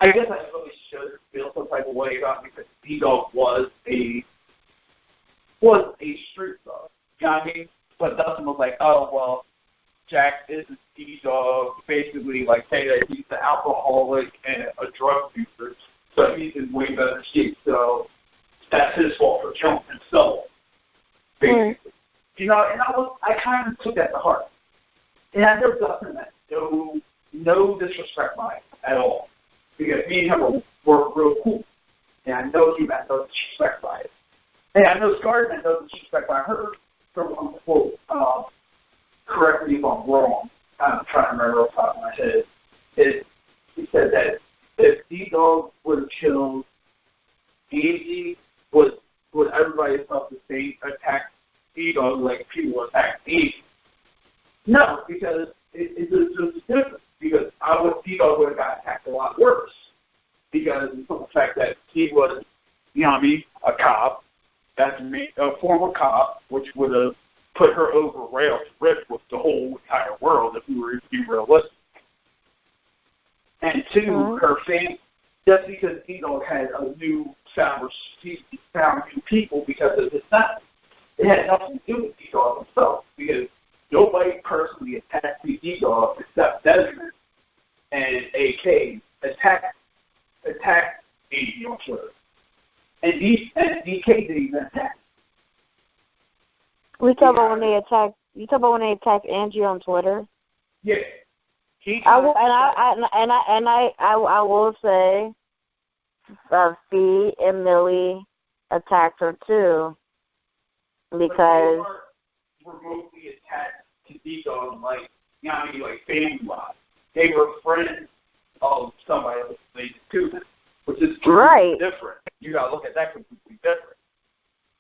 I guess I really should feel some type of way about, because D-Dog was a street dog. You know what I mean? But Dustin was like, oh, well, Jack is a D-Dog, basically, like, say that he's an alcoholic and a drug user, so he's in way better shape, so that's his fault for killing himself, basically. You know, and I kind of took that to heart. And I know Dustin meant no disrespect by it at all, because me and him were real cool, and I know he meant no disrespect by it. And I know Scar meant no disrespect by her, from unquote. Correct me if I'm wrong. I'm trying to remember off the top of my head. He said that if D-Dog would have killed Angie, would everybody else the same attack D-Dog like people attack Angie? No, because it's just different. Because D-Dog would have got attacked a lot worse. Because of the fact that he was, you know what I mean, a cop. That's a former cop, which would have put her over rails with the whole entire world if we were being realistic. And two, her family, just because D-Dog had a new found new people because of his son, it had nothing to do with D-Dog himself, because nobody personally attacked D-Dog except Desmond and AK attacked Angie on Twitter. And DK didn't even attack. You talk about when they attacked Angie on Twitter? Yeah. I will say, Fee and Millie attacked her too, because they weren't remotely attached to D-Dog, like, you know what I mean, like family-wise. They were friends of somebody else related to them, which is completely different. You gotta look at that completely different.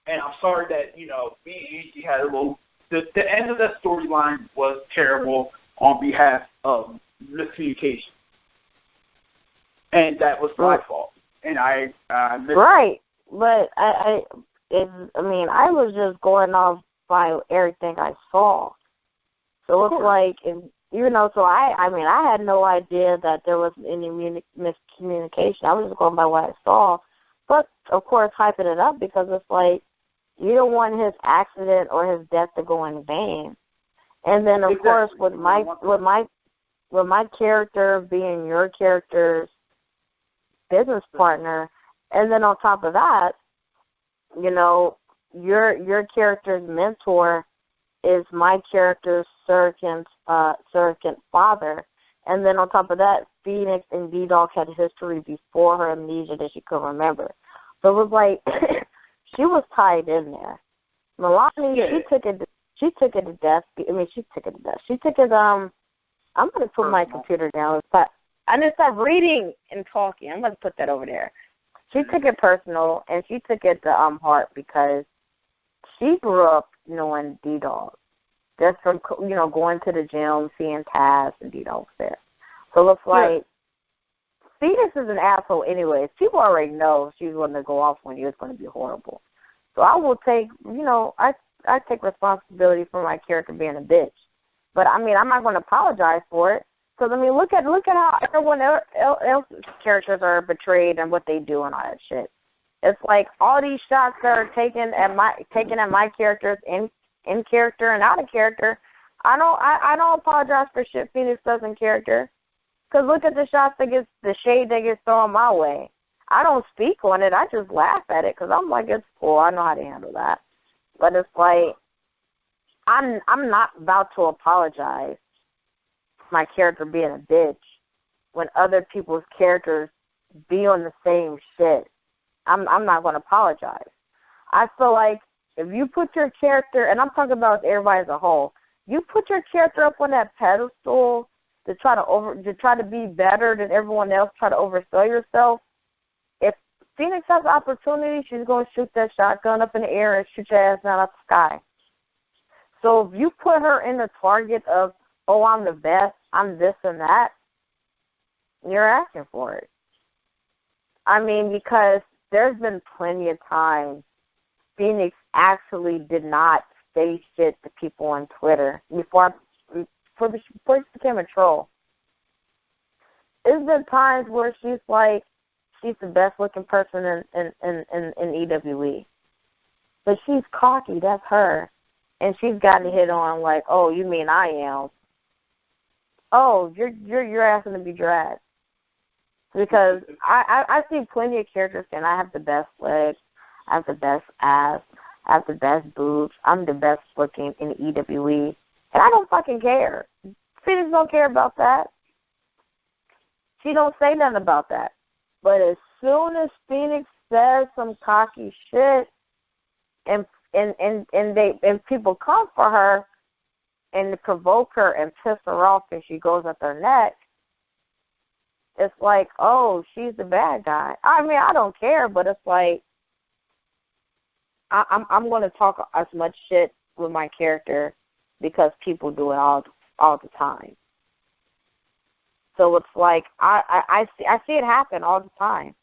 And I'm sorry that, you know, me and Angie had a little. The end of that storyline was terrible on behalf of miscommunication, and that was my fault. And I right, but I was just going off by everything I saw. So it's like, you know, so I had no idea that there was any miscommunication. I was just going by what I saw, but of course hyping it up, because it's like, you don't want his accident or his death to go in vain. And then, of course, with my character being your character's business partner, and then on top of that, you know, your character's mentor is my character's surrogate father. And then on top of that, Phoenix and D-Dog had history before her amnesia that she couldn't remember. So it was like she was tied in there. Milani, she took it to death. She took it, I'm going to put my computer down. But I'm going to stop reading and talking. I'm going to put that over there. She took it personal, and she took it to heart, because she grew up knowing D-Dog. Just from, you know, going to the gym, seeing Taz and D-Dog there. So it's like, Phoenix is an asshole anyways. People already know she's going to go off on you. It's going to be horrible. So I will take, you know, I take responsibility for my character being a bitch. But, I mean, I'm not going to apologize for it. Because, I mean, look at how everyone else's characters are betrayed and what they do and all that shit. It's like all these shots that are taken at my characters in character and out of character. I don't apologize for shit Phoenix does in character. Because look at the shots the shade that gets thrown my way. I don't speak on it. I just laugh at it because I'm like, it's cool. I know how to handle that. But it's like, I'm not about to apologize for my character being a bitch when other people's characters be on the same shit. I'm not going to apologize. I feel like if you put your character, and I'm talking about everybody as a whole, you put your character up on that pedestal to try to be better than everyone else, try to oversell yourself. If Phoenix has the opportunity, she's going to shoot that shotgun up in the air and shoot your ass down out the sky. So if you put her in the target of, oh, I'm the best, I'm this and that, you're asking for it. I mean, because there's been plenty of times Phoenix actually did not say shit to people on Twitter before she became a troll. There's been times where she's like, she's the best looking person in EWE. But she's cocky, that's her. And she's gotten hit on like, oh, you mean I am? Oh, you're asking to be dragged. Because I see plenty of characters saying I have the best legs, I have the best ass, I have the best boobs, I'm the best looking in EWE. And I don't fucking care. Phoenix don't care about that. She don't say nothing about that. But as soon as Phoenix says some cocky shit and people come for her and provoke her and piss her off and she goes at their neck, it's like, oh, she's the bad guy. I mean, I don't care, but it's like I'm going to talk as much shit with my character because people do it all the time. So it's like I see it happen all the time,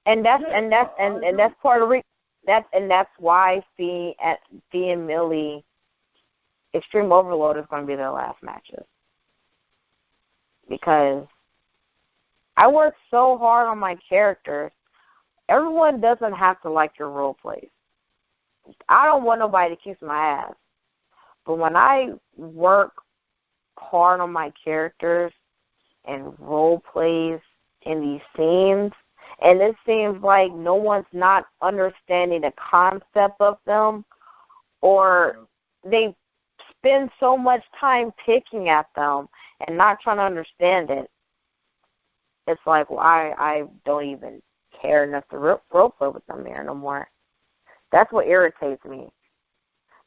and that's part of that's why Fee and Millie Extreme Overload is going to be their last matches, because I work so hard on my characters. Everyone doesn't have to like your role plays. I don't want nobody to kiss my ass, but when I work hard on my characters and role plays in these scenes, and it seems like no one's not understanding the concept of them, or they spend so much time picking at them and not trying to understand it. It's like, well, I don't even care enough to role play with them there no more. That's what irritates me.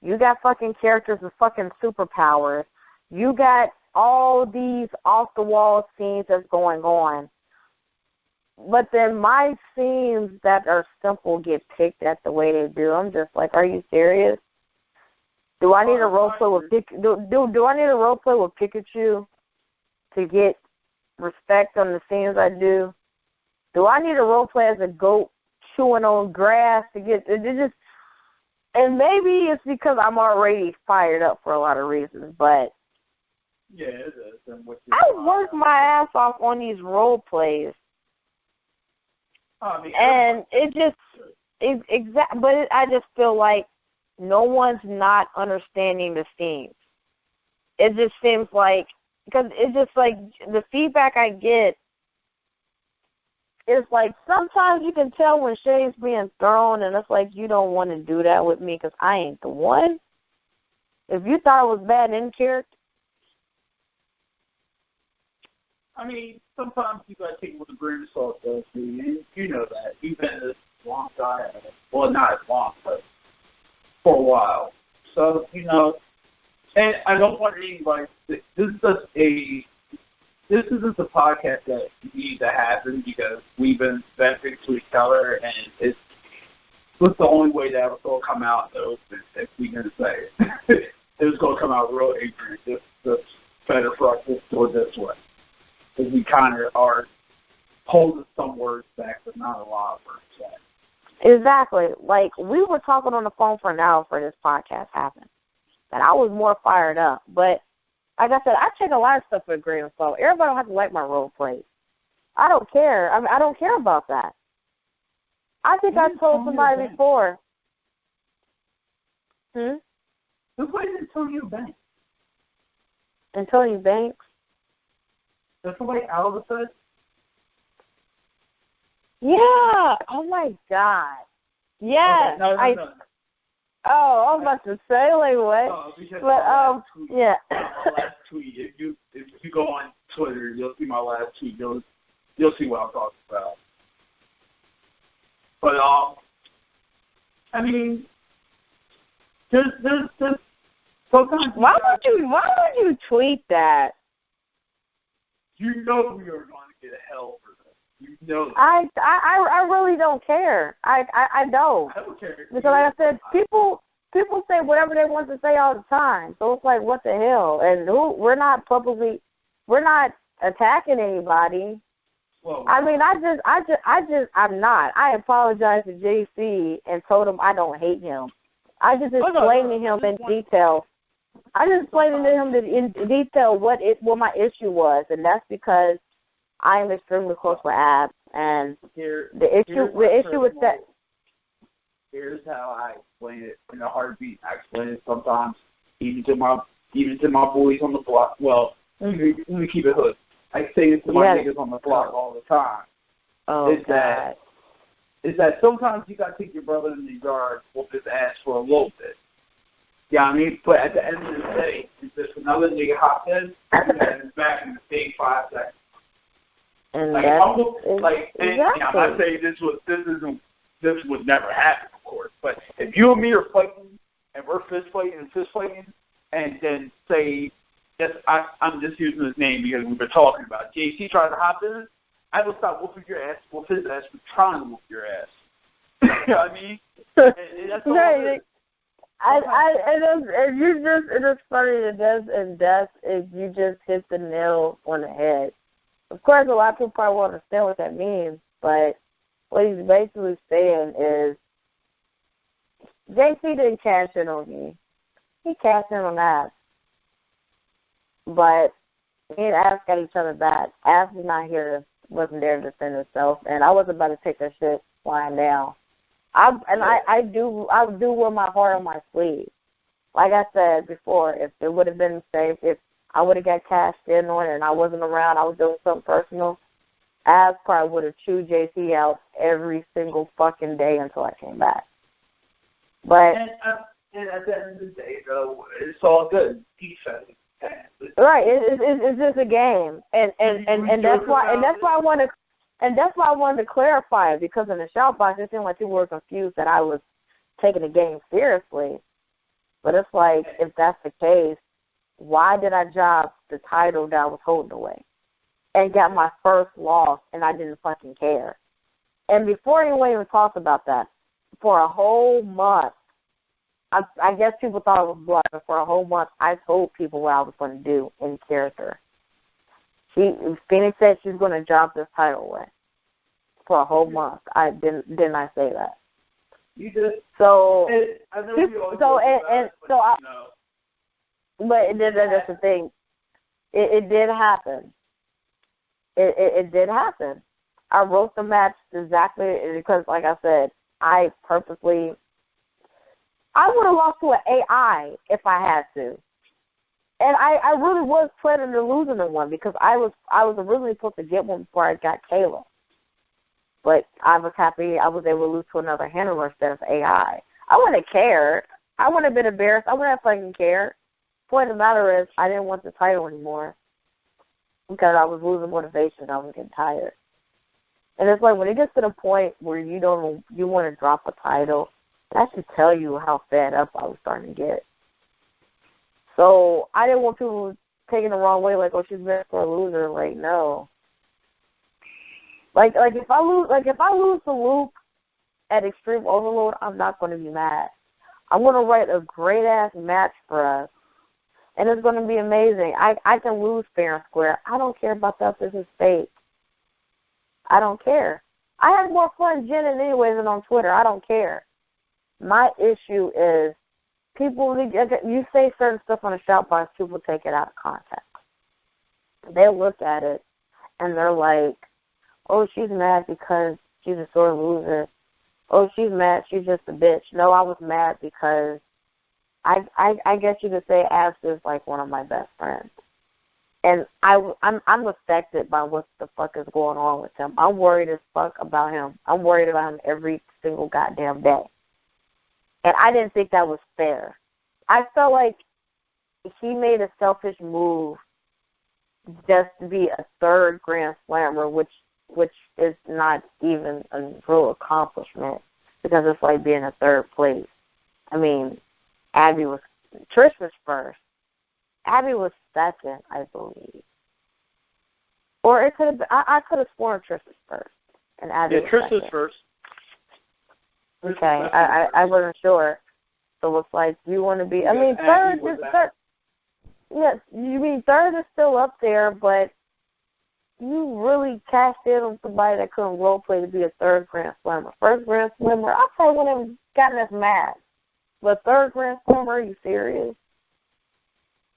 You got fucking characters with fucking superpowers. You got all these off-the-wall scenes that's going on. But then my scenes that are simple get picked at the way they do. I'm just like, are you serious? Do I need a role play with do I need a role play with Pikachu to get respect on the scenes I do? Do I need a role play as a goat chewing on grass to get it just? And maybe it's because I'm already fired up for a lot of reasons, but yeah, it is. I work my ass off on these role plays, and it just I just feel like no one's not understanding the themes. It just seems like, because it's just like the feedback I get is like sometimes you can tell when shade's being thrown, and it's like you don't want to do that with me because I ain't the one. If you thought it was bad in character, I mean, sometimes you gotta take it with a grain of salt, though, and you know that. You've been as long as I have. Well, not as long, but for a while. So, you know, and I don't want anybody. This isn't the podcast that needs to happen because we've been venting to each other, and it's the only way that it's going to come out, though, if we can say it. It's going to come out real ignorant. It's better for us to do it this way. Because we kind of are holding some words back, but not a lot of words back. Exactly. Like, we were talking on the phone for an hour for this podcast happened, and I was more fired up. But like I said, I take a lot of stuff with a grain of salt. Everybody don't have to like my role plays. I don't care. I mean, I don't care about that. I think I told somebody before. Who plays Antonio Banks? Antonio Banks? Is somebody out of the set? Yeah. Oh my God. Yes. Okay. No. Oh, I was about to say, like, what? But yeah. My last tweet. If you go on Twitter, you'll see my last tweet. You'll see what I'm talking about. But I mean, there's sometimes. Why would you tweet that? You know we are going to get hell for this. You know that. I really don't care. I don't. I don't care. Because like I said, people say whatever they want to say all the time. So it's like, what the hell? And we're not attacking anybody. Well, I mean, I'm not. I apologized to JC and told him I don't hate him. I just explained to him in detail. I just explained to him in detail what my issue was, and that's because I am extremely close with Ab, and the issue with that. Here's how I explain it in a heartbeat. I explain it sometimes, even to my boys on the block. Well, let me keep it hood. I say this to my niggas on the block all the time. Oh, God. Is that sometimes you got to take your brother in the yard, whoop his ass for a little bit. You know what I mean? But at the end of the day, if there's another nigga hot head, he's back in the same 5 seconds. And like, exactly. I'm not saying this would never happen, of course. But if you and me are fighting and we're fist fighting, and then say, I'm just using his name because we've been talking about it. JC tries to hop in, I will stop whooping your ass, whoop his ass, for trying to whoop your ass. You know what I mean? And that's all it is. It is funny that you just hit the nail on the head. Of course, a lot of people probably won't understand what that means, but what he's basically saying is JC didn't cash in on me. He cashed in on Ab. But me and Ab got each other back. Ab wasn't there to defend himself, and I was about to take that shit flying down. I do wear my heart on my sleeve. Like I said before, if it would have been safe, if I would have got cashed in on it and I wasn't around, I was doing something personal, Ab probably would have chewed JC out every single fucking day until I came back. But and at the end of the day, though, it's all good. Defense. Right, it's just a game, and that's why I wanted to clarify it, because in the shout box it seemed like people were confused that I was taking the game seriously. But it's like, if that's the case, why did I drop the title that I was holding away and got my first loss and I didn't fucking care? And before anyone even talks about that, for a whole month, I guess people thought it was blood, but for a whole month, I told people what I was going to do in character. Phoenix said she's going to drop this title away for a whole month. Didn't I say that? You did. So, but that's the thing. It did happen. It did happen. I wrote the match exactly because, like I said, I would have lost to an AI if I had to. And I really was planning on losing the one because I was originally supposed to get one before I got Kayla. But I was happy I was able to lose to another handler instead of AI. I wouldn't have cared. I wouldn't have been embarrassed. I wouldn't have fucking cared. Point of the matter is, I didn't want the title anymore because I was losing motivation. I was getting tired. And it's like when it gets to the point where you want to drop a title, that should tell you how fed up I was starting to get. So I didn't want people taking the wrong way, like, oh, she's meant for a loser. Like, no. Like if I lose the loop at Extreme Overload, I'm not going to be mad. I'm going to write a great ass match for us, and it's going to be amazing. I can lose fair and square. I don't care about that. This is fake. I don't care. I had more fun ginning anyways than on Twitter. I don't care. My issue is people, you say certain stuff on the shout box, people take it out of context. They look at it, and they're like, oh, she's mad because she's a sore loser. Oh, she's mad, she's just a bitch. No, I was mad because I guess you could say Abs is like one of my best friends. And I'm affected by what the fuck is going on with him. I'm worried as fuck about him. I'm worried about him every single goddamn day. And I didn't think that was fair. I felt like he made a selfish move just to be a third Grand Slammer, which is not even a real accomplishment because it's like being a third place. I mean, Trish was first. Abby was second, I believe. Or it could have been, I could have sworn Trish was first. And Abby was Trish second. was first. Okay, I wasn't sure. So it's like, do you want to be, I mean, third, yes, you mean third is still up there, but you really cashed in on somebody that couldn't role play to be a third Grand Slammer. First Grand Slammer, I probably wouldn't have gotten as mad. But third Grand Slammer, are you serious?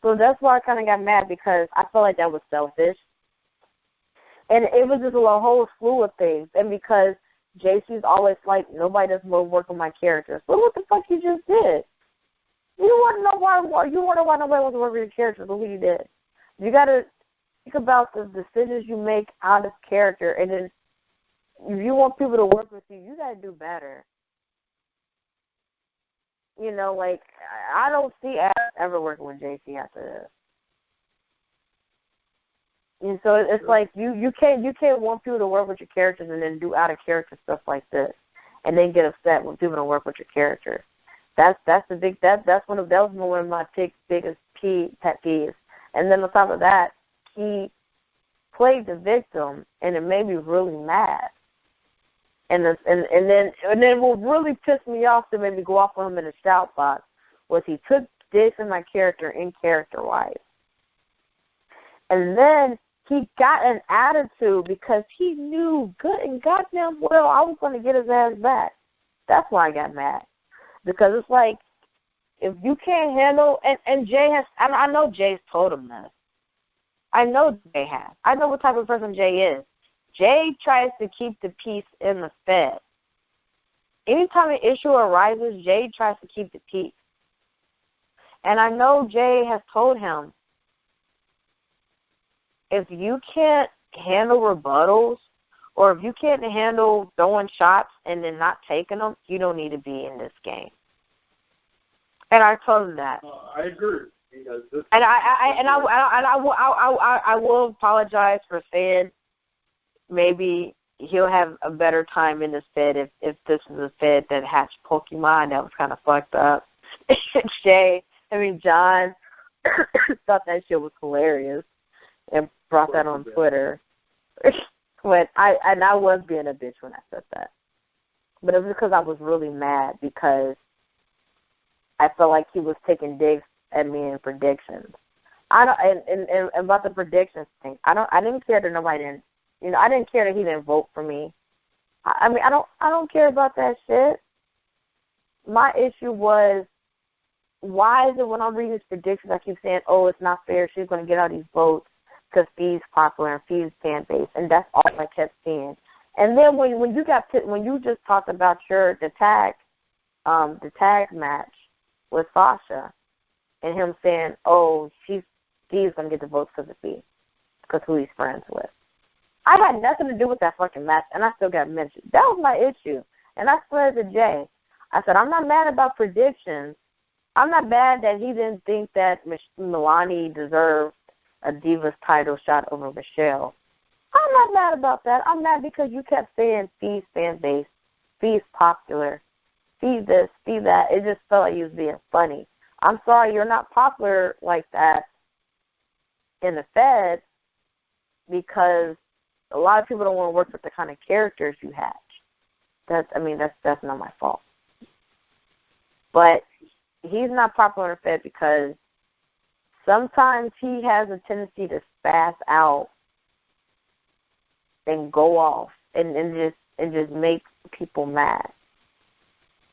So that's why I kind of got mad, because I felt like that was selfish. And it was just a whole slew of things. And because JC's always like, nobody does more work on my characters. But what the fuck you just did? You want to know why nobody wants to work with your characters. Look what you did. You got to think about the decisions you make out of character. And then if you want people to work with you, you got to do better. You know, like, I don't see Ash ever working with JC after this. And so it's like you can't want people to work with your characters and then do out of character stuff like this, and then get upset when people don't work with your characters. That was one of my biggest pet peeves. And then on top of that, he played the victim, and it made me really mad. And then what really pissed me off that made me go off on him in the shout box was he took Jason, my character, in character-wise. And then he got an attitude because he knew good and goddamn well I was going to get his ass back. That's why I got mad. Because it's like, if you can't handle, and Jay has, I know Jay's told him this. I know Jay has. I know what type of person Jay is. Jay tries to keep the peace in the Fed. Anytime an issue arises, Jay tries to keep the peace. And I know Jay has told him, if you can't handle rebuttals, or if you can't handle throwing shots and then not taking them, you don't need to be in this game. And I told him that. I agree. And I will apologize for saying maybe he'll have a better time in this Fed if this is a Fed that hatched Pokemon. That was kind of fucked up. John thought that shit was hilarious and brought that on Twitter. But I was being a bitch when I said that. But it was because I was really mad because I felt like he was taking digs at me in predictions. And about the predictions thing, I didn't care that nobody didn't. You know, I didn't care that he didn't vote for me. I don't care about that shit. My issue was, why is it when I'm reading his predictions, I keep saying, oh, it's not fair, she's going to get all these votes because Fee's popular and Fee's fan base, and that's all I kept seeing. And then when you just talked about the tag match with Sasha, and him saying, oh, Fee's going to get the votes because of Fee, because who he's friends with. I had nothing to do with that fucking match, and I still got mentioned. That was my issue. And I said to Jay, I said, I'm not mad about predictions. I'm not mad that he didn't think that Milani deserved a Divas title shot over Michelle. I'm not mad about that. I'm mad because you kept saying Fee's fan base, Fee's popular, Fee this, Fee that. It just felt like he was being funny. I'm sorry, you're not popular like that in the Fed because a lot of people don't want to work with the kind of characters you hatch. That's not my fault. But he's not popular in the Fed because sometimes he has a tendency to spaz out and go off and just make people mad.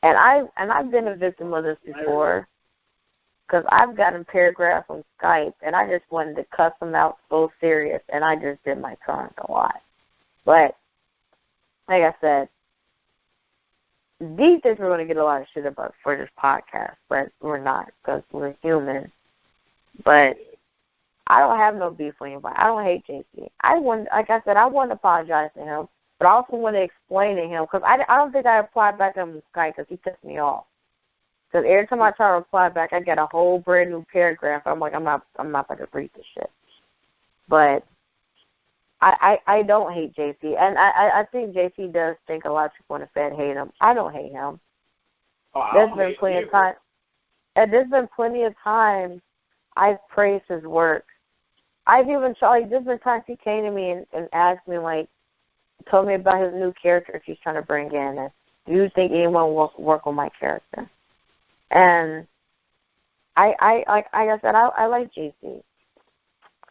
And I've been a victim of this before because I've gotten paragraphs on Skype and I just wanted to cuss them out so serious and I just bit my tongue a lot. But like I said, these days we're going to get a lot of shit about for this podcast, but we're not because we're human. But I don't have no beef with anybody. I don't hate JC. Like I said, I want to apologize to him, but I also want to explain to him because I don't think I replied back to him on Skype because he pissed me off. Because every time I try to reply back, I get a whole brand new paragraph. I'm like, I'm not going to read this shit. But I don't hate JC, and I think JC does think a lot of people in the Fed hate him. I don't hate him. There's been plenty of time. And there's been plenty of times I've praised his work. I've even there's been times he came to me and asked me, like, told me about his new character he's trying to bring in, and do you think anyone will work on my character? And I like I said, I like JC.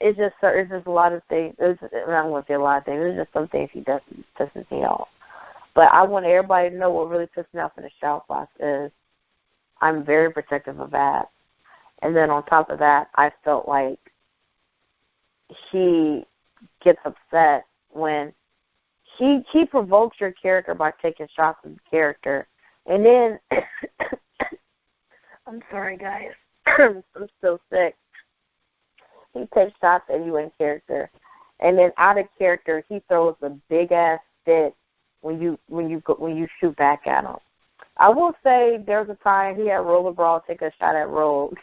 it's just a lot of things. I don't want to say a lot of things. There's just some things he doesn't me off. But I want everybody to know what really pisses me off in the shower box is I'm very protective of that. And then on top of that, I felt like he gets upset when he provokes your character by taking shots at the character. And then, I'm sorry, guys. I'm still sick. He takes shots at you in character. And then out of character, he throws a big-ass fit when you shoot back at him. I will say there's a time he had Roller Brawl take a shot at Rogue.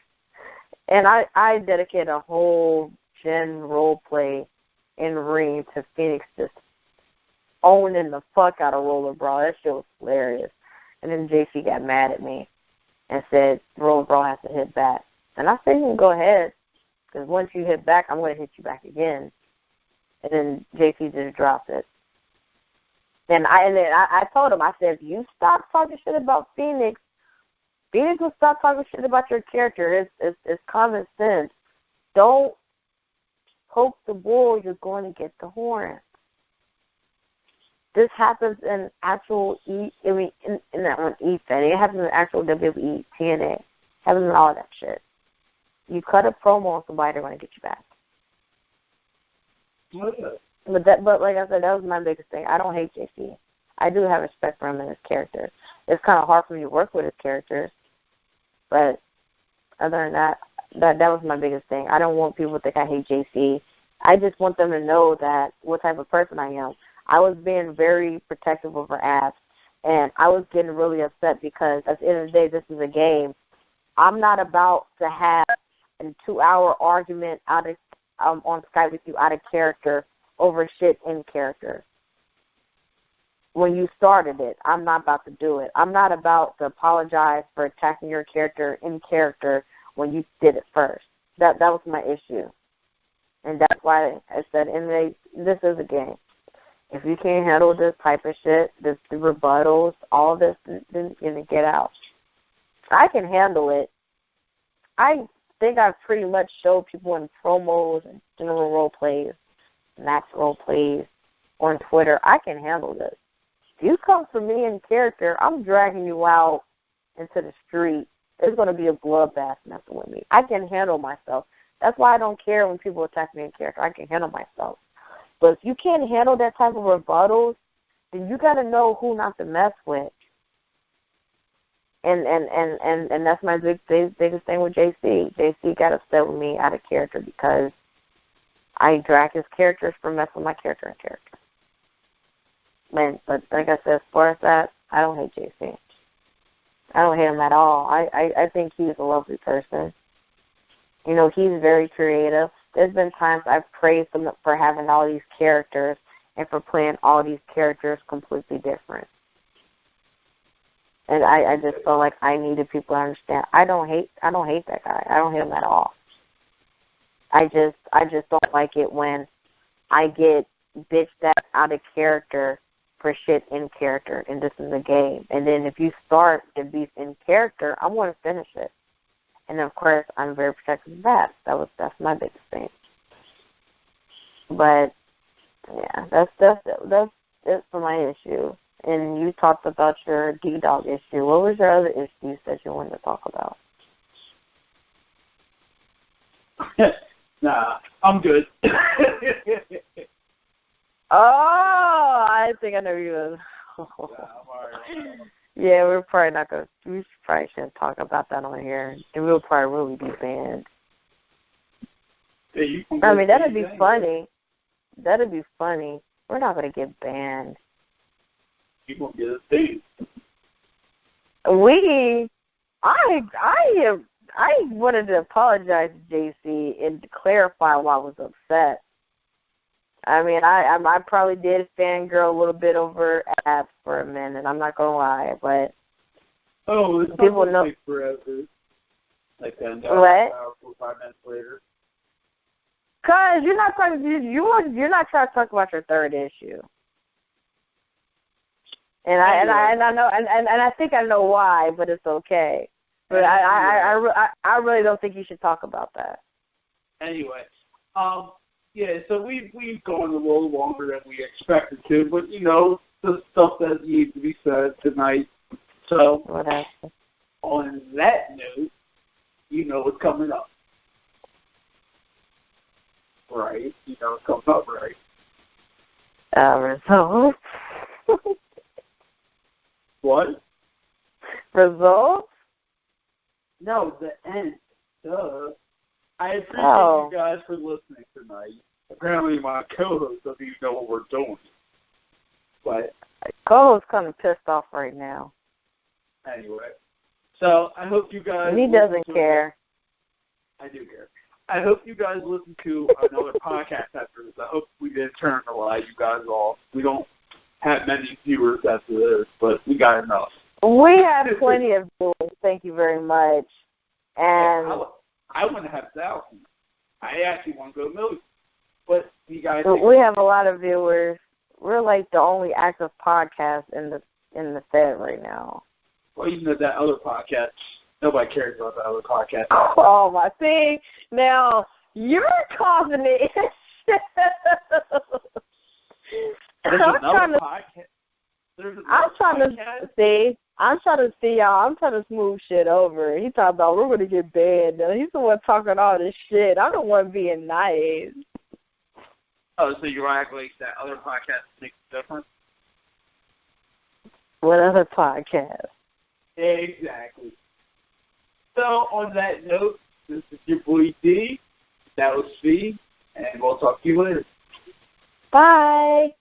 And I dedicated a whole gen role play in Ring to Phoenix just owning the fuck out of Roller Brawl. That shit was hilarious. And then JC got mad at me and said Roller Brawl has to hit back. And I said, you can go ahead, because once you hit back, I'm going to hit you back again. And then JC just dropped it. And I told him, I said, if you stop talking shit about Phoenix will stop talking shit about your character. It's common sense. Don't poke the bull, you're going to get the horn. This happens in actual in that one E-Fed. It happens in actual WWE, TNA. It happens in all that shit. You cut a promo on somebody, they're going to get you back. But like I said, that was my biggest thing. I don't hate JC. I do have respect for him and his character. It's kind of hard for me to work with his characters, but other than that, that was my biggest thing. I don't want people to think I hate JC. I just want them to know that what type of person I am. I was being very protective of her ass, and I was getting really upset because at the end of the day, this is a game. I'm not about to have a 2-hour argument out of on Skype with you out of character over shit in character. When you started it, I'm not about to do it. I'm not about to apologize for attacking your character in character when you did it first. That was my issue. And that's why I said, this is a game. If you can't handle this type of shit, the rebuttals, all this, then get out. I can handle it. I think I've pretty much showed people in promos and general role plays, max role plays, or on Twitter, I can handle this. If you come for me in character, I'm dragging you out into the street. It's going to be a bloodbath messing with me. I can handle myself. That's why I don't care when people attack me in character. I can handle myself. But if you can't handle that type of rebuttals, then you got to know who not to mess with. And that's my biggest thing with JC. JC got upset with me out of character because I drag his characters for messing with my character in character. But like I said, as far as that, I don't hate JC. I don't hate him at all. I think he's a lovely person. You know, he's very creative. There's been times I've praised him for having all these characters and for playing all these characters completely different. And I just felt like I needed people to understand. I don't hate that guy. I don't hate him at all. I just don't like it when I get bitched at out of character for shit in character, and this is a game. And then if you start the beef in character, I want to finish it. And of course, I'm very protective of that. That's my biggest thing. But yeah, that's it for my issue. And you talked about your D-Dog issue. What was your other issues that you wanted to talk about? Nah, I'm good. Oh, I think I know you was. Yeah, we probably shouldn't talk about that on here. And we'll probably really be banned. Yeah, I mean, that'd be funny. That'd be funny. We're not going to get banned. You won't get a thing. I wanted to apologize to JC and to clarify why I was upset. I mean, I probably did fangirl a little bit over apps for a minute. I'm not gonna lie, but people know take forever. Like that. What? 4 or 5 minutes later. Cause you're not trying to talk about your third issue. And I know, and I think I know why, but it's okay. But I really don't think you should talk about that. Anyway, Yeah, so we've gone a little longer than we expected to, but you know, the stuff that needs to be said tonight. So Whatever. on that note, you know what's coming up. Right. You know what's coming up, right? Results. What? Results? No, the end. Duh. I appreciate you guys for listening tonight. Apparently my co-host doesn't even know what we're doing. But Cole's kind of pissed off right now. anyway. So I hope you guys... He doesn't care. I do care. I hope you guys listen to another podcast after this. I hope we didn't turn a lot of you guys off. We don't have many viewers after this, but we got enough. We have plenty of viewers. Thank you very much. And I want to have thousands. I actually want to go millions. But you guys... We have a lot of viewers. We're like the only active podcast in the Fed right now. Well, you know that other podcast. Nobody cares about that other podcast. Oh, my thing. Now, you're causing it. There's another podcast. I'm trying to see y'all. I'm trying to smooth shit over. He talking about we're going to get banned. He's the one talking all this shit. I'm the one being nice. Oh, so you act like that other podcast makes a difference? What other podcast? Exactly. So, on that note, this is your boy D. That was C, and we'll talk to you later. Bye.